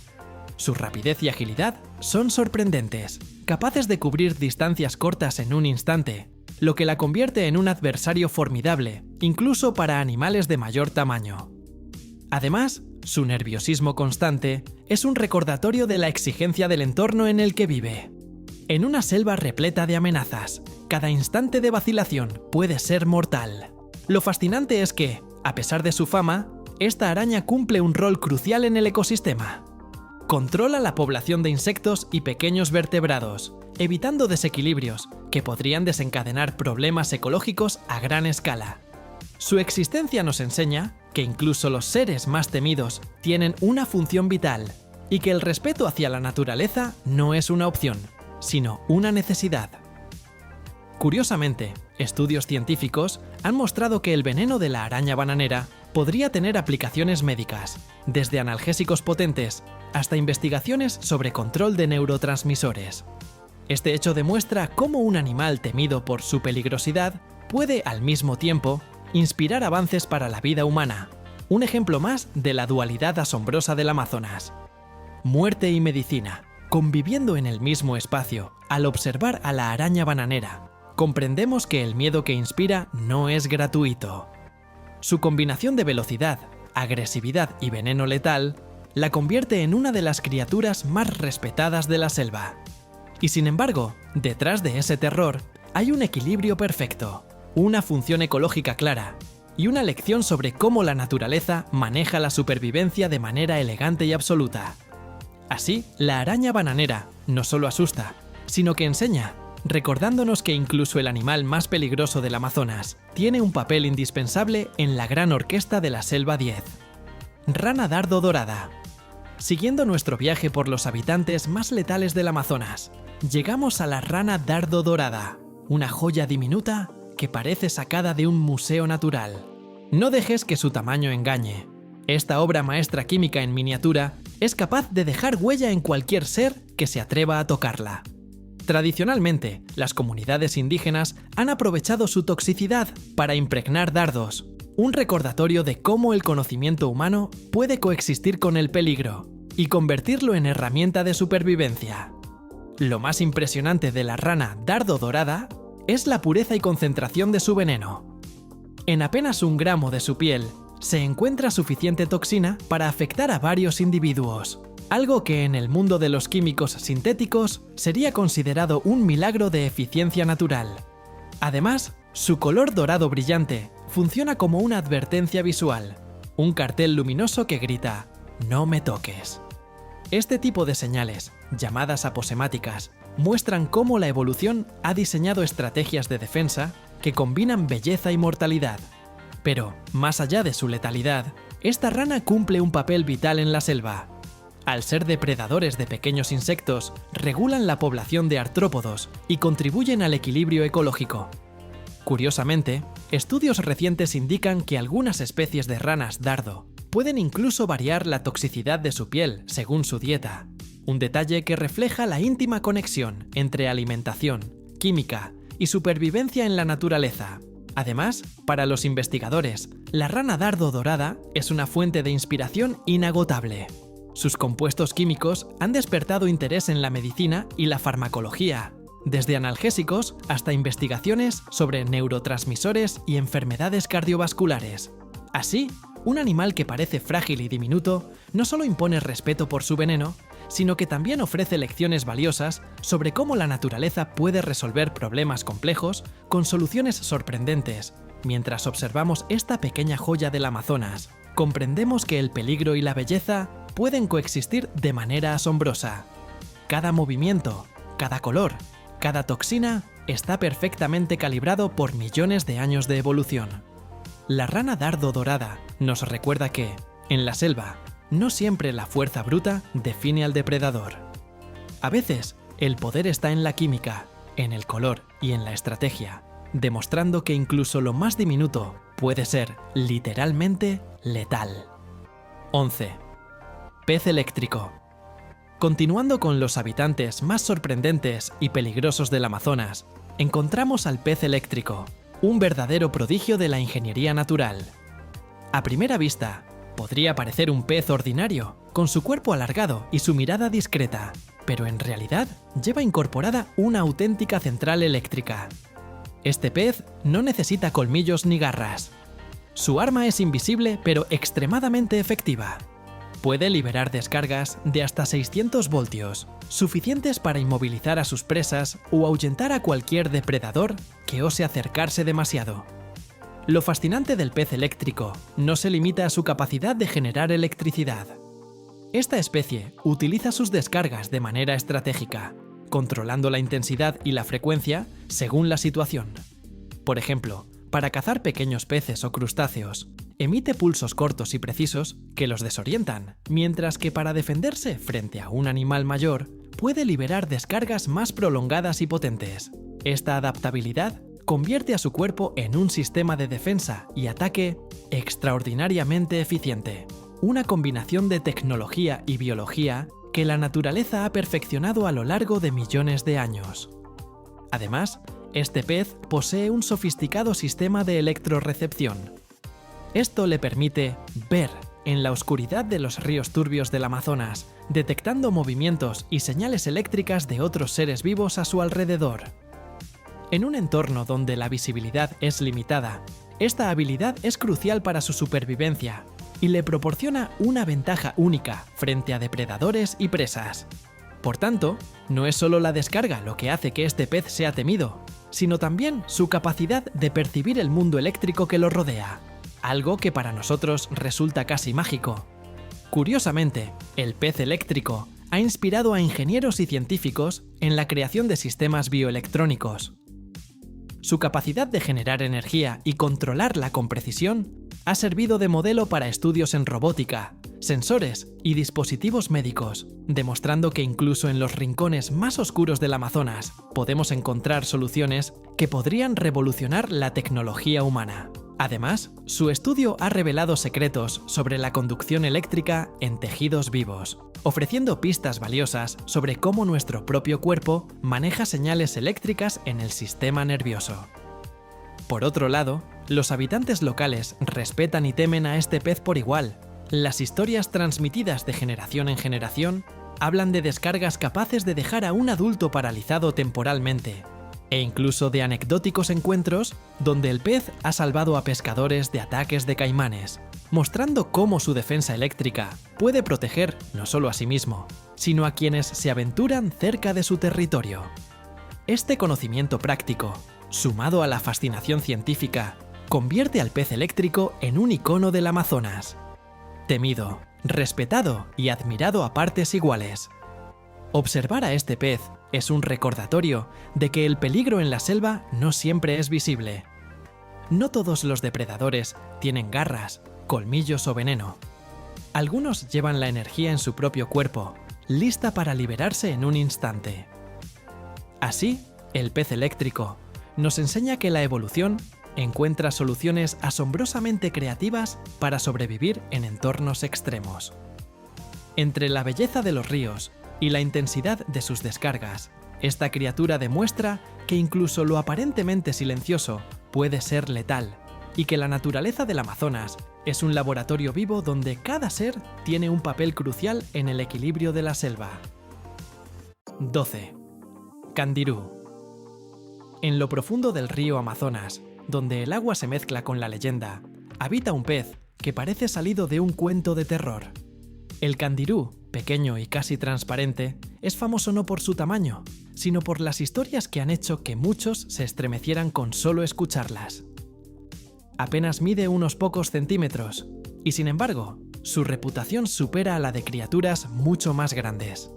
Su rapidez y agilidad son sorprendentes, capaces de cubrir distancias cortas en un instante, lo que la convierte en un adversario formidable, incluso para animales de mayor tamaño. Además, su nerviosismo constante es un recordatorio de la exigencia del entorno en el que vive. En una selva repleta de amenazas, cada instante de vacilación puede ser mortal. Lo fascinante es que, a pesar de su fama, esta araña cumple un rol crucial en el ecosistema. Controla la población de insectos y pequeños vertebrados, evitando desequilibrios que podrían desencadenar problemas ecológicos a gran escala. Su existencia nos enseña que incluso los seres más temidos tienen una función vital y que el respeto hacia la naturaleza no es una opción, sino una necesidad. Curiosamente, estudios científicos han mostrado que el veneno de la araña bananera podría tener aplicaciones médicas, desde analgésicos potentes hasta investigaciones sobre control de neurotransmisores. Este hecho demuestra cómo un animal temido por su peligrosidad puede, al mismo tiempo, inspirar avances para la vida humana. Un ejemplo más de la dualidad asombrosa del Amazonas. Muerte y medicina, conviviendo en el mismo espacio. Al observar a la araña bananera, comprendemos que el miedo que inspira no es gratuito. Su combinación de velocidad, agresividad y veneno letal la convierte en una de las criaturas más respetadas de la selva. Y sin embargo, detrás de ese terror hay un equilibrio perfecto, una función ecológica clara y una lección sobre cómo la naturaleza maneja la supervivencia de manera elegante y absoluta. Así, la araña bananera no solo asusta, sino que enseña, recordándonos que incluso el animal más peligroso del Amazonas tiene un papel indispensable en la gran orquesta de la selva 10. Rana dardo dorada. Siguiendo nuestro viaje por los habitantes más letales del Amazonas, llegamos a la rana dardo dorada, una joya diminuta que parece sacada de un museo natural. No dejes que su tamaño engañe. Esta obra maestra química en miniatura es capaz de dejar huella en cualquier ser que se atreva a tocarla. Tradicionalmente, las comunidades indígenas han aprovechado su toxicidad para impregnar dardos, un recordatorio de cómo el conocimiento humano puede coexistir con el peligro y convertirlo en herramienta de supervivencia. Lo más impresionante de la rana dardo dorada es la pureza y concentración de su veneno. En apenas 1 gramo de su piel se encuentra suficiente toxina para afectar a varios individuos, algo que en el mundo de los químicos sintéticos sería considerado un milagro de eficiencia natural. Además, su color dorado brillante funciona como una advertencia visual. un cartel luminoso que grita «No me toques». Este tipo de señales, llamadas aposemáticas, muestran cómo la evolución ha diseñado estrategias de defensa que combinan belleza y mortalidad. Pero, más allá de su letalidad, esta rana cumple un papel vital en la selva. Al ser depredadores de pequeños insectos, regulan la población de artrópodos y contribuyen al equilibrio ecológico. Curiosamente, estudios recientes indican que algunas especies de ranas dardo pueden incluso variar la toxicidad de su piel según su dieta, un detalle que refleja la íntima conexión entre alimentación, química y supervivencia en la naturaleza. Además, para los investigadores, la rana dardo dorada es una fuente de inspiración inagotable. Sus compuestos químicos han despertado interés en la medicina y la farmacología, desde analgésicos hasta investigaciones sobre neurotransmisores y enfermedades cardiovasculares. Así, un animal que parece frágil y diminuto no solo impone respeto por su veneno, sino que también ofrece lecciones valiosas sobre cómo la naturaleza puede resolver problemas complejos con soluciones sorprendentes. Mientras observamos esta pequeña joya del Amazonas, comprendemos que el peligro y la belleza pueden coexistir de manera asombrosa. Cada movimiento, cada color, cada toxina está perfectamente calibrado por millones de años de evolución. La rana dardo dorada nos recuerda que, en la selva, no siempre la fuerza bruta define al depredador. A veces, el poder está en la química, en el color y en la estrategia, demostrando que incluso lo más diminuto puede ser literalmente letal. 11. Pez eléctrico. Continuando con los habitantes más sorprendentes y peligrosos del Amazonas, encontramos al pez eléctrico, un verdadero prodigio de la ingeniería natural. A primera vista, podría parecer un pez ordinario, con su cuerpo alargado y su mirada discreta, pero en realidad lleva incorporada una auténtica central eléctrica. Este pez no necesita colmillos ni garras. Su arma es invisible pero extremadamente efectiva. Puede liberar descargas de hasta 600 voltios, suficientes para inmovilizar a sus presas o ahuyentar a cualquier depredador que ose acercarse demasiado. Lo fascinante del pez eléctrico no se limita a su capacidad de generar electricidad. Esta especie utiliza sus descargas de manera estratégica, controlando la intensidad y la frecuencia según la situación. Por ejemplo, para cazar pequeños peces o crustáceos, emite pulsos cortos y precisos que los desorientan, mientras que para defenderse frente a un animal mayor, puede liberar descargas más prolongadas y potentes. Esta adaptabilidad convierte a su cuerpo en un sistema de defensa y ataque extraordinariamente eficiente, una combinación de tecnología y biología que la naturaleza ha perfeccionado a lo largo de millones de años. Además, este pez posee un sofisticado sistema de electrorrecepción. Esto le permite ver en la oscuridad de los ríos turbios del Amazonas, detectando movimientos y señales eléctricas de otros seres vivos a su alrededor. En un entorno donde la visibilidad es limitada, esta habilidad es crucial para su supervivencia y le proporciona una ventaja única frente a depredadores y presas. Por tanto, no es solo la descarga lo que hace que este pez sea temido, sino también su capacidad de percibir el mundo eléctrico que lo rodea, algo que para nosotros resulta casi mágico. Curiosamente, el pez eléctrico ha inspirado a ingenieros y científicos en la creación de sistemas bioelectrónicos. Su capacidad de generar energía y controlarla con precisión ha servido de modelo para estudios en robótica, sensores y dispositivos médicos, demostrando que incluso en los rincones más oscuros del Amazonas podemos encontrar soluciones que podrían revolucionar la tecnología humana. Además, su estudio ha revelado secretos sobre la conducción eléctrica en tejidos vivos, ofreciendo pistas valiosas sobre cómo nuestro propio cuerpo maneja señales eléctricas en el sistema nervioso. Por otro lado, los habitantes locales respetan y temen a este pez por igual. Las historias transmitidas de generación en generación hablan de descargas capaces de dejar a un adulto paralizado temporalmente, e incluso de anecdóticos encuentros donde el pez ha salvado a pescadores de ataques de caimanes, mostrando cómo su defensa eléctrica puede proteger no solo a sí mismo, sino a quienes se aventuran cerca de su territorio. Este conocimiento práctico, sumado a la fascinación científica, convierte al pez eléctrico en un icono del Amazonas, temido, respetado y admirado a partes iguales. Observar a este pez es un recordatorio de que el peligro en la selva no siempre es visible. No todos los depredadores tienen garras, colmillos o veneno. Algunos llevan la energía en su propio cuerpo, lista para liberarse en un instante. Así, el pez eléctrico nos enseña que la evolución encuentra soluciones asombrosamente creativas para sobrevivir en entornos extremos. Entre la belleza de los ríos y la intensidad de sus descargas, esta criatura demuestra que incluso lo aparentemente silencioso puede ser letal y que la naturaleza del Amazonas es un laboratorio vivo donde cada ser tiene un papel crucial en el equilibrio de la selva. 12. Candirú. En lo profundo del río Amazonas, donde el agua se mezcla con la leyenda, habita un pez que parece salido de un cuento de terror. El candirú, pequeño y casi transparente, es famoso no por su tamaño, sino por las historias que han hecho que muchos se estremecieran con solo escucharlas. Apenas mide unos pocos centímetros, y sin embargo, su reputación supera a la de criaturas mucho más grandes.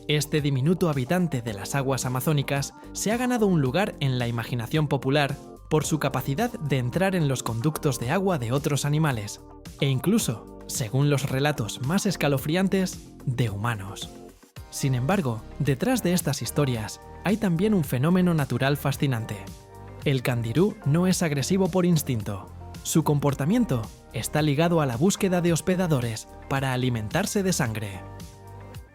Este diminuto habitante de las aguas amazónicas se ha ganado un lugar en la imaginación popular por su capacidad de entrar en los conductos de agua de otros animales, e incluso, según los relatos más escalofriantes, de humanos. Sin embargo, detrás de estas historias hay también un fenómeno natural fascinante. El candirú no es agresivo por instinto. Su comportamiento está ligado a la búsqueda de hospedadores para alimentarse de sangre.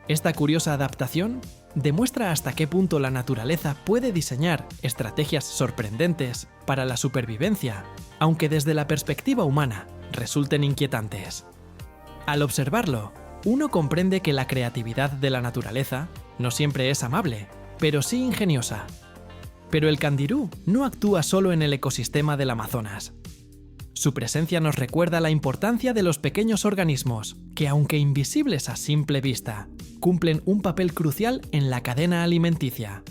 Esta curiosa adaptación demuestra hasta qué punto la naturaleza puede diseñar estrategias sorprendentes para la supervivencia, aunque desde la perspectiva humana resulten inquietantes. Al observarlo, uno comprende que la creatividad de la naturaleza no siempre es amable, pero sí ingeniosa. Pero el candirú no actúa solo en el ecosistema del Amazonas. Su presencia nos recuerda la importancia de los pequeños organismos, que aunque invisibles a simple vista, cumplen un papel crucial en la cadena alimenticia.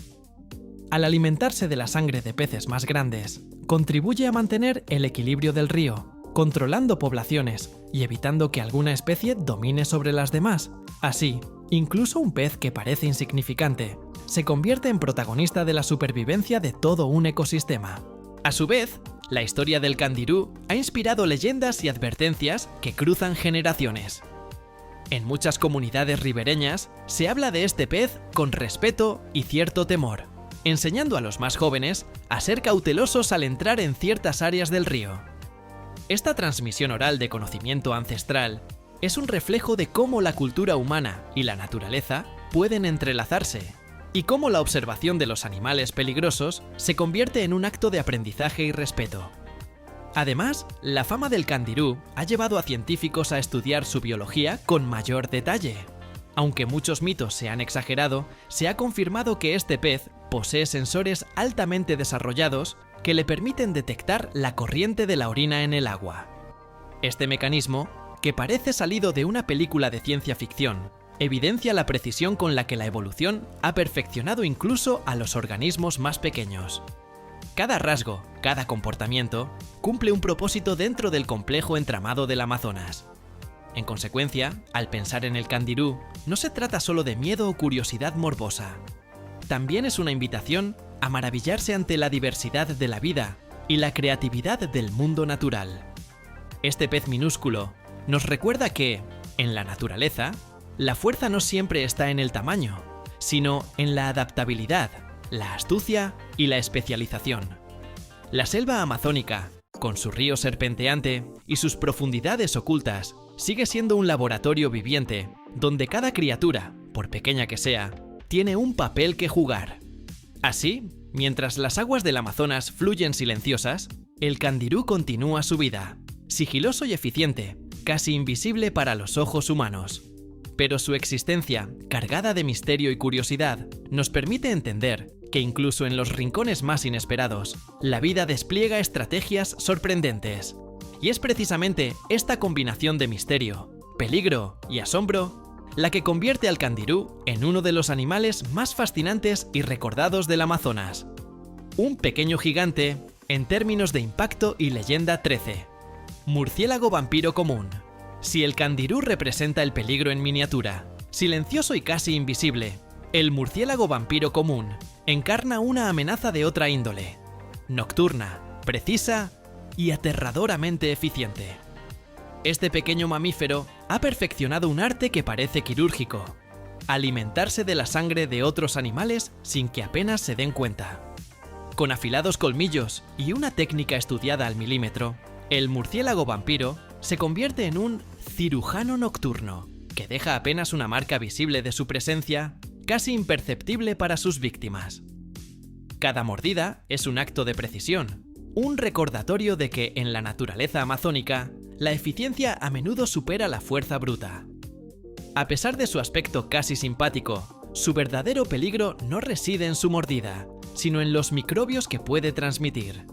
Al alimentarse de la sangre de peces más grandes, contribuye a mantener el equilibrio del río, controlando poblaciones y evitando que alguna especie domine sobre las demás. Así, incluso un pez que parece insignificante se convierte en protagonista de la supervivencia de todo un ecosistema. A su vez, la historia del candirú ha inspirado leyendas y advertencias que cruzan generaciones. En muchas comunidades ribereñas se habla de este pez con respeto y cierto temor, enseñando a los más jóvenes a ser cautelosos al entrar en ciertas áreas del río. Esta transmisión oral de conocimiento ancestral es un reflejo de cómo la cultura humana y la naturaleza pueden entrelazarse, y cómo la observación de los animales peligrosos se convierte en un acto de aprendizaje y respeto. Además, la fama del candirú ha llevado a científicos a estudiar su biología con mayor detalle. Aunque muchos mitos se han exagerado, se ha confirmado que este pez posee sensores altamente desarrollados que le permiten detectar la corriente de la orina en el agua. Este mecanismo, que parece salido de una película de ciencia ficción, evidencia la precisión con la que la evolución ha perfeccionado incluso a los organismos más pequeños. Cada rasgo, cada comportamiento, cumple un propósito dentro del complejo entramado del Amazonas. En consecuencia, al pensar en el candirú, no se trata solo de miedo o curiosidad morbosa. También es una invitación a maravillarse ante la diversidad de la vida y la creatividad del mundo natural. Este pez minúsculo nos recuerda que, en la naturaleza, la fuerza no siempre está en el tamaño, sino en la adaptabilidad, la astucia y la especialización. La selva amazónica, con su río serpenteante y sus profundidades ocultas, sigue siendo un laboratorio viviente, donde cada criatura, por pequeña que sea, tiene un papel que jugar. Así, mientras las aguas del Amazonas fluyen silenciosas, el candirú continúa su vida, sigiloso y eficiente, casi invisible para los ojos humanos. Pero su existencia, cargada de misterio y curiosidad, nos permite entender que incluso en los rincones más inesperados, la vida despliega estrategias sorprendentes. Y es precisamente esta combinación de misterio, peligro y asombro la que convierte al candirú en uno de los animales más fascinantes y recordados del Amazonas. Un pequeño gigante en términos de impacto y leyenda 13. Murciélago vampiro común. Si el candirú representa el peligro en miniatura, silencioso y casi invisible, el murciélago vampiro común encarna una amenaza de otra índole, nocturna, precisa y aterradoramente eficiente. Este pequeño mamífero ha perfeccionado un arte que parece quirúrgico: alimentarse de la sangre de otros animales sin que apenas se den cuenta. Con afilados colmillos y una técnica estudiada al milímetro, el murciélago vampiro se convierte en un cirujano nocturno, que deja apenas una marca visible de su presencia, casi imperceptible para sus víctimas. Cada mordida es un acto de precisión, un recordatorio de que en la naturaleza amazónica, la eficiencia a menudo supera la fuerza bruta. A pesar de su aspecto casi simpático, su verdadero peligro no reside en su mordida, sino en los microbios que puede transmitir.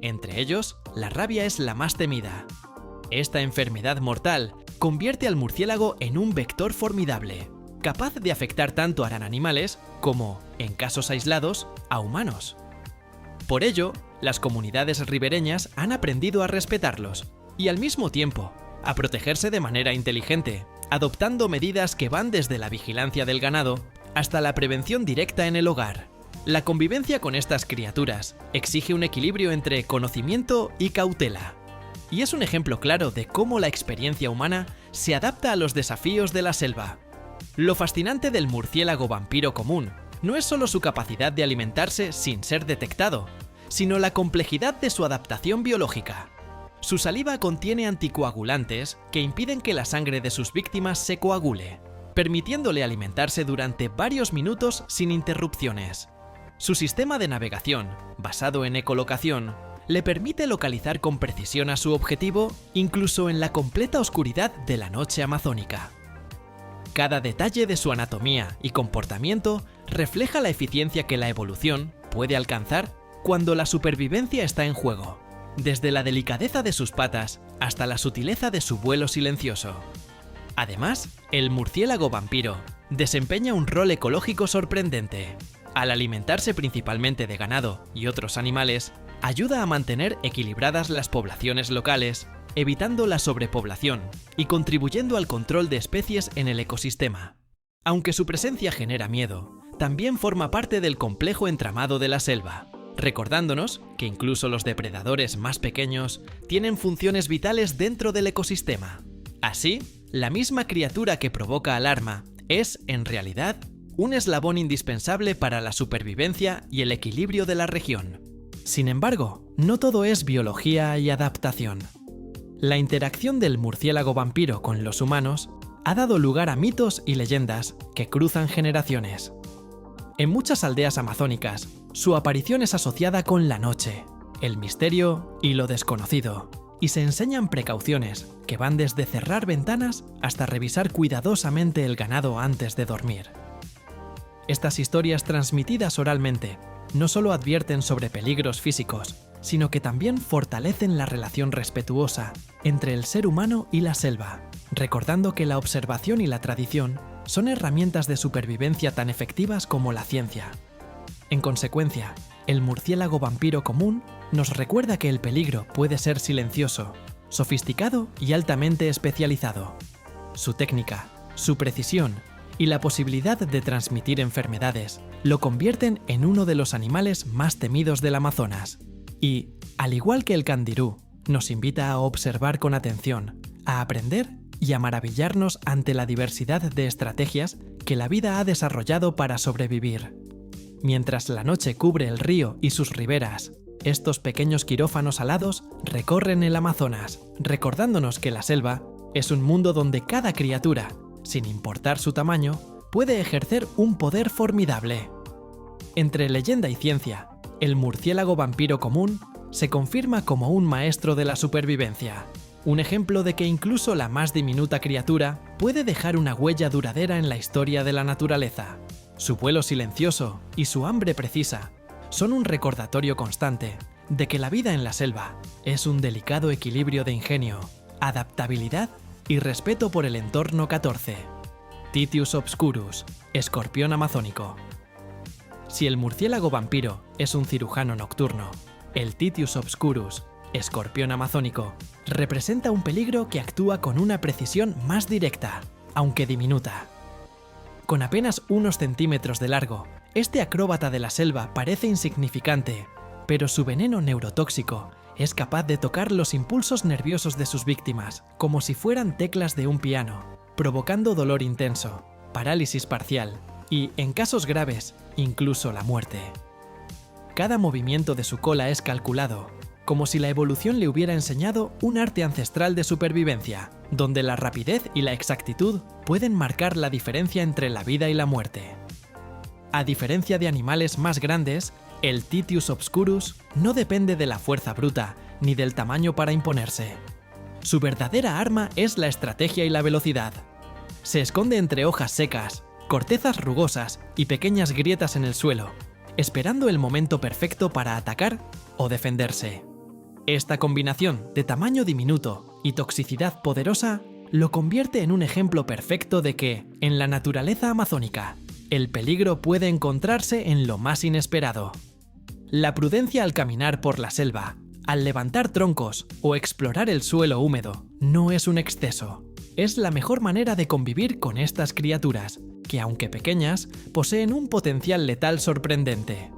Entre ellos, la rabia es la más temida. Esta enfermedad mortal convierte al murciélago en un vector formidable, capaz de afectar tanto a animales como, en casos aislados, a humanos. Por ello, las comunidades ribereñas han aprendido a respetarlos y al mismo tiempo a protegerse de manera inteligente, adoptando medidas que van desde la vigilancia del ganado hasta la prevención directa en el hogar. La convivencia con estas criaturas exige un equilibrio entre conocimiento y cautela, y es un ejemplo claro de cómo la experiencia humana se adapta a los desafíos de la selva. Lo fascinante del murciélago vampiro común no es solo su capacidad de alimentarse sin ser detectado, sino la complejidad de su adaptación biológica. Su saliva contiene anticoagulantes que impiden que la sangre de sus víctimas se coagule, permitiéndole alimentarse durante varios minutos sin interrupciones. Su sistema de navegación, basado en ecolocación, le permite localizar con precisión a su objetivo incluso en la completa oscuridad de la noche amazónica. Cada detalle de su anatomía y comportamiento refleja la eficiencia que la evolución puede alcanzar cuando la supervivencia está en juego, desde la delicadeza de sus patas hasta la sutileza de su vuelo silencioso. Además, el murciélago vampiro desempeña un rol ecológico sorprendente. Al alimentarse principalmente de ganado y otros animales, ayuda a mantener equilibradas las poblaciones locales, evitando la sobrepoblación y contribuyendo al control de especies en el ecosistema. Aunque su presencia genera miedo, también forma parte del complejo entramado de la selva, recordándonos que incluso los depredadores más pequeños tienen funciones vitales dentro del ecosistema. Así, la misma criatura que provoca alarma es, en realidad, un eslabón indispensable para la supervivencia y el equilibrio de la región. Sin embargo, no todo es biología y adaptación. La interacción del murciélago vampiro con los humanos ha dado lugar a mitos y leyendas que cruzan generaciones. En muchas aldeas amazónicas, su aparición es asociada con la noche, el misterio y lo desconocido, y se enseñan precauciones que van desde cerrar ventanas hasta revisar cuidadosamente el ganado antes de dormir. Estas historias transmitidas oralmente no solo advierten sobre peligros físicos, sino que también fortalecen la relación respetuosa entre el ser humano y la selva, recordando que la observación y la tradición son herramientas de supervivencia tan efectivas como la ciencia. En consecuencia, el murciélago vampiro común nos recuerda que el peligro puede ser silencioso, sofisticado y altamente especializado. Su técnica, su precisión y la posibilidad de transmitir enfermedades lo convierten en uno de los animales más temidos del Amazonas. Y, al igual que el candirú, nos invita a observar con atención, a aprender y a maravillarnos ante la diversidad de estrategias que la vida ha desarrollado para sobrevivir. Mientras la noche cubre el río y sus riberas, estos pequeños quirófanos alados recorren el Amazonas, recordándonos que la selva es un mundo donde cada criatura, sin importar su tamaño, puede ejercer un poder formidable. Entre leyenda y ciencia, el murciélago vampiro común se confirma como un maestro de la supervivencia, un ejemplo de que incluso la más diminuta criatura puede dejar una huella duradera en la historia de la naturaleza. Su vuelo silencioso y su hambre precisa son un recordatorio constante de que la vida en la selva es un delicado equilibrio de ingenio, adaptabilidad y respeto por el entorno 14. Titius obscurus, escorpión amazónico. Si el murciélago vampiro es un cirujano nocturno, el Titius obscurus escorpión amazónico, representa un peligro que actúa con una precisión más directa, aunque diminuta. Con apenas unos centímetros de largo, este acróbata de la selva parece insignificante, pero su veneno neurotóxico es capaz de tocar los impulsos nerviosos de sus víctimas como si fueran teclas de un piano, provocando dolor intenso, parálisis parcial y, en casos graves, incluso la muerte. Cada movimiento de su cola es calculado, como si la evolución le hubiera enseñado un arte ancestral de supervivencia, donde la rapidez y la exactitud pueden marcar la diferencia entre la vida y la muerte. A diferencia de animales más grandes, el Titius obscurus no depende de la fuerza bruta ni del tamaño para imponerse. Su verdadera arma es la estrategia y la velocidad. Se esconde entre hojas secas, cortezas rugosas y pequeñas grietas en el suelo, esperando el momento perfecto para atacar o defenderse. Esta combinación de tamaño diminuto y toxicidad poderosa lo convierte en un ejemplo perfecto de que, en la naturaleza amazónica, el peligro puede encontrarse en lo más inesperado. La prudencia al caminar por la selva, al levantar troncos o explorar el suelo húmedo, no es un exceso. Es la mejor manera de convivir con estas criaturas, que aunque pequeñas, poseen un potencial letal sorprendente.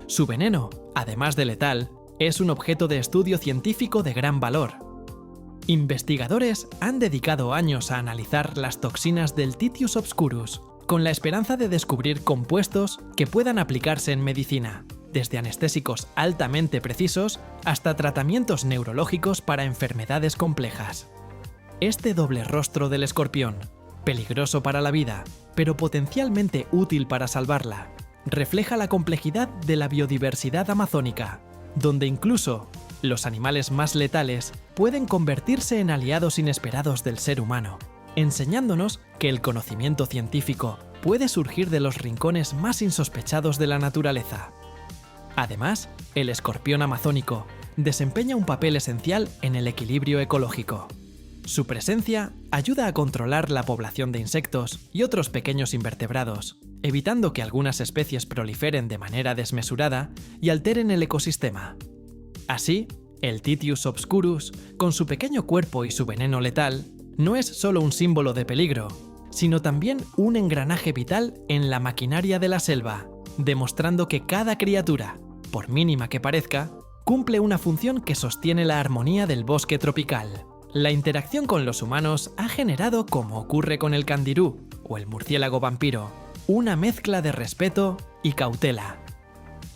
Su veneno, además de letal, es un objeto de estudio científico de gran valor. Investigadores han dedicado años a analizar las toxinas del Titius obscurus, con la esperanza de descubrir compuestos que puedan aplicarse en medicina, desde anestésicos altamente precisos hasta tratamientos neurológicos para enfermedades complejas. Este doble rostro del escorpión, peligroso para la vida, pero potencialmente útil para salvarla, refleja la complejidad de la biodiversidad amazónica, donde incluso los animales más letales pueden convertirse en aliados inesperados del ser humano, enseñándonos que el conocimiento científico puede surgir de los rincones más insospechados de la naturaleza. Además, el escorpión amazónico desempeña un papel esencial en el equilibrio ecológico. Su presencia ayuda a controlar la población de insectos y otros pequeños invertebrados, evitando que algunas especies proliferen de manera desmesurada y alteren el ecosistema. Así, el Titius obscurus, con su pequeño cuerpo y su veneno letal, no es solo un símbolo de peligro, sino también un engranaje vital en la maquinaria de la selva, demostrando que cada criatura, por mínima que parezca, cumple una función que sostiene la armonía del bosque tropical. La interacción con los humanos ha generado, como ocurre con el candirú o el murciélago vampiro, una mezcla de respeto y cautela.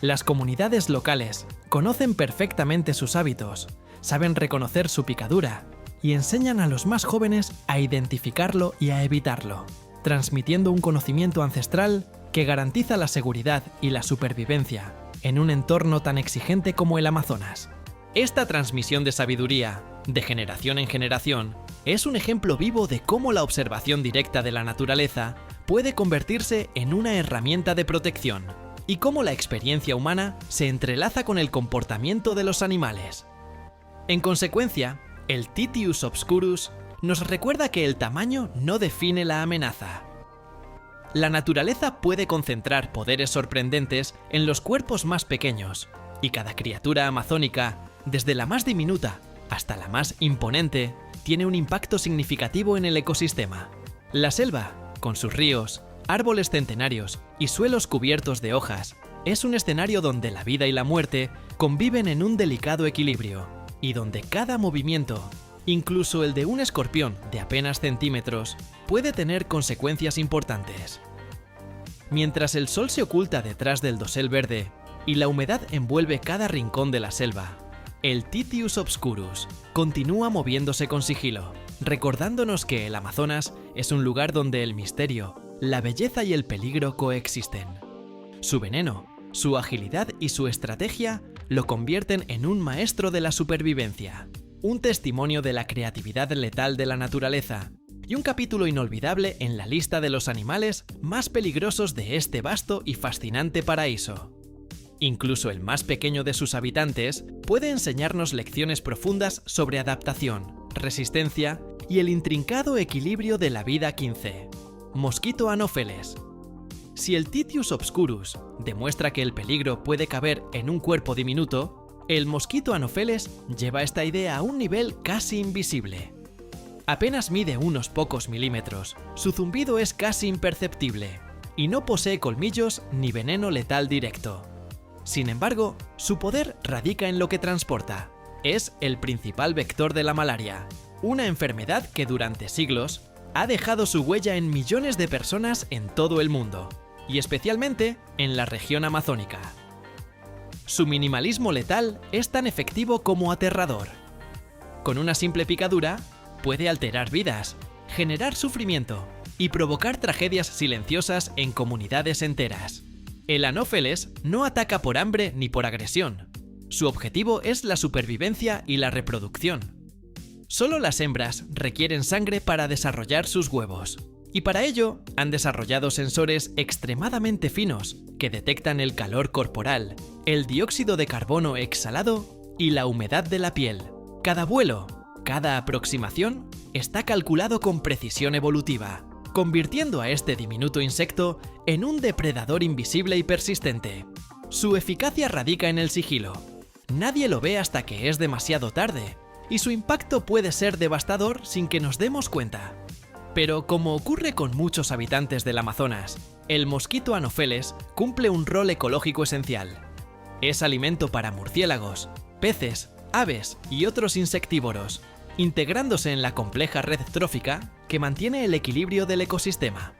Las comunidades locales conocen perfectamente sus hábitos, saben reconocer su picadura y enseñan a los más jóvenes a identificarlo y a evitarlo, transmitiendo un conocimiento ancestral que garantiza la seguridad y la supervivencia en un entorno tan exigente como el Amazonas. Esta transmisión de sabiduría, de generación en generación, es un ejemplo vivo de cómo la observación directa de la naturaleza puede convertirse en una herramienta de protección, y cómo la experiencia humana se entrelaza con el comportamiento de los animales. En consecuencia, el Titius obscurus nos recuerda que el tamaño no define la amenaza. La naturaleza puede concentrar poderes sorprendentes en los cuerpos más pequeños, y cada criatura amazónica, desde la más diminuta hasta la más imponente, tiene un impacto significativo en el ecosistema. La selva, con sus ríos, árboles centenarios y suelos cubiertos de hojas, es un escenario donde la vida y la muerte conviven en un delicado equilibrio, y donde cada movimiento, incluso el de un escorpión de apenas centímetros, puede tener consecuencias importantes. Mientras el sol se oculta detrás del dosel verde y la humedad envuelve cada rincón de la selva, el Titius obscurus continúa moviéndose con sigilo, recordándonos que el Amazonas es un lugar donde el misterio, la belleza y el peligro coexisten. Su veneno, su agilidad y su estrategia lo convierten en un maestro de la supervivencia, un testimonio de la creatividad letal de la naturaleza y un capítulo inolvidable en la lista de los animales más peligrosos de este vasto y fascinante paraíso. Incluso el más pequeño de sus habitantes puede enseñarnos lecciones profundas sobre adaptación, resistencia y el intrincado equilibrio de la vida 15. Mosquito Anopheles. Si el Titius obscurus demuestra que el peligro puede caber en un cuerpo diminuto, El mosquito Anopheles lleva esta idea a un nivel casi invisible. Apenas mide unos pocos milímetros, su zumbido es casi imperceptible y no posee colmillos ni veneno letal directo. Sin embargo, su poder radica en lo que transporta. Es el principal vector de la malaria, una enfermedad que durante siglos ha dejado su huella en millones de personas en todo el mundo, y especialmente en la región amazónica. Su minimalismo letal es tan efectivo como aterrador. Con una simple picadura, puede alterar vidas, generar sufrimiento y provocar tragedias silenciosas en comunidades enteras. El Anopheles no ataca por hambre ni por agresión. Su objetivo es la supervivencia y la reproducción. Solo las hembras requieren sangre para desarrollar sus huevos, y para ello han desarrollado sensores extremadamente finos que detectan el calor corporal, el dióxido de carbono exhalado y la humedad de la piel. Cada vuelo, cada aproximación está calculado con precisión evolutiva, convirtiendo a este diminuto insecto en un depredador invisible y persistente. Su eficacia radica en el sigilo. Nadie lo ve hasta que es demasiado tarde, y su impacto puede ser devastador sin que nos demos cuenta. Pero como ocurre con muchos habitantes del Amazonas, el mosquito Anopheles cumple un rol ecológico esencial. Es alimento para murciélagos, peces, aves y otros insectívoros, integrándose en la compleja red trófica que mantiene el equilibrio del ecosistema.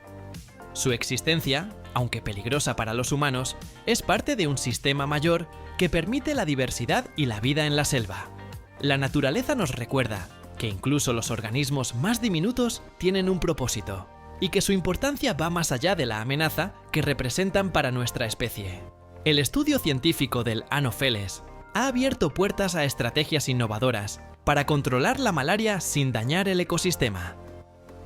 Su existencia, aunque peligrosa para los humanos, es parte de un sistema mayor que permite la diversidad y la vida en la selva. La naturaleza nos recuerda que incluso los organismos más diminutos tienen un propósito, y que su importancia va más allá de la amenaza que representan para nuestra especie. El estudio científico del Anopheles ha abierto puertas a estrategias innovadoras para controlar la malaria sin dañar el ecosistema.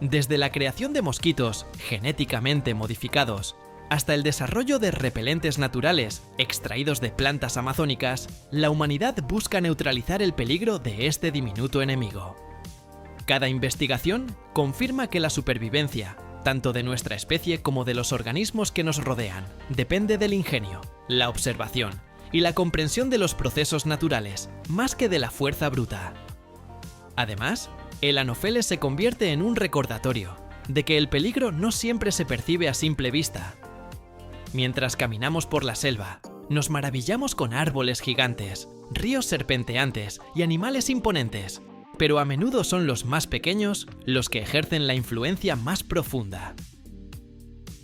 Desde la creación de mosquitos genéticamente modificados hasta el desarrollo de repelentes naturales extraídos de plantas amazónicas, la humanidad busca neutralizar el peligro de este diminuto enemigo. Cada investigación confirma que la supervivencia, tanto de nuestra especie como de los organismos que nos rodean, depende del ingenio, la observación y la comprensión de los procesos naturales, más que de la fuerza bruta. Además, el Anopheles se convierte en un recordatorio de que el peligro no siempre se percibe a simple vista. Mientras caminamos por la selva, nos maravillamos con árboles gigantes, ríos serpenteantes y animales imponentes, pero a menudo son los más pequeños los que ejercen la influencia más profunda.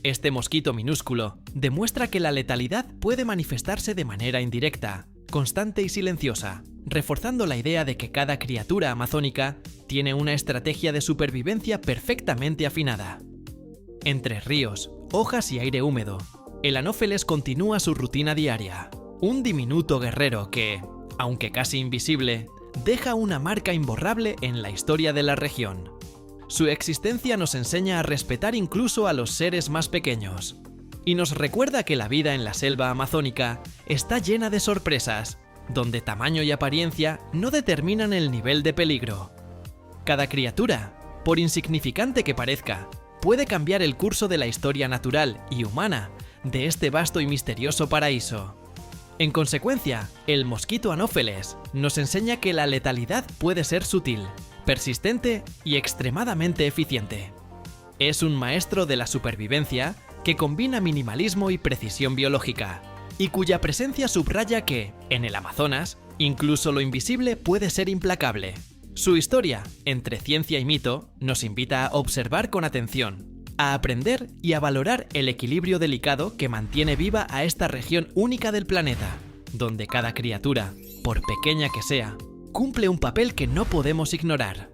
Este mosquito minúsculo demuestra que la letalidad puede manifestarse de manera indirecta, constante y silenciosa, reforzando la idea de que cada criatura amazónica tiene una estrategia de supervivencia perfectamente afinada. Entre ríos, hojas y aire húmedo, el Anopheles continúa su rutina diaria. Un diminuto guerrero que, aunque casi invisible, deja una marca imborrable en la historia de la región. Su existencia nos enseña a respetar incluso a los seres más pequeños, y nos recuerda que la vida en la selva amazónica está llena de sorpresas, donde tamaño y apariencia no determinan el nivel de peligro. Cada criatura, por insignificante que parezca, puede cambiar el curso de la historia natural y humana de este vasto y misterioso paraíso. En consecuencia, el mosquito Anopheles nos enseña que la letalidad puede ser sutil, persistente y extremadamente eficiente. Es un maestro de la supervivencia que combina minimalismo y precisión biológica, y cuya presencia subraya que, en el Amazonas, incluso lo invisible puede ser implacable. Su historia, entre ciencia y mito, nos invita a observar con atención, a aprender y a valorar el equilibrio delicado que mantiene viva a esta región única del planeta, donde cada criatura, por pequeña que sea, cumple un papel que no podemos ignorar.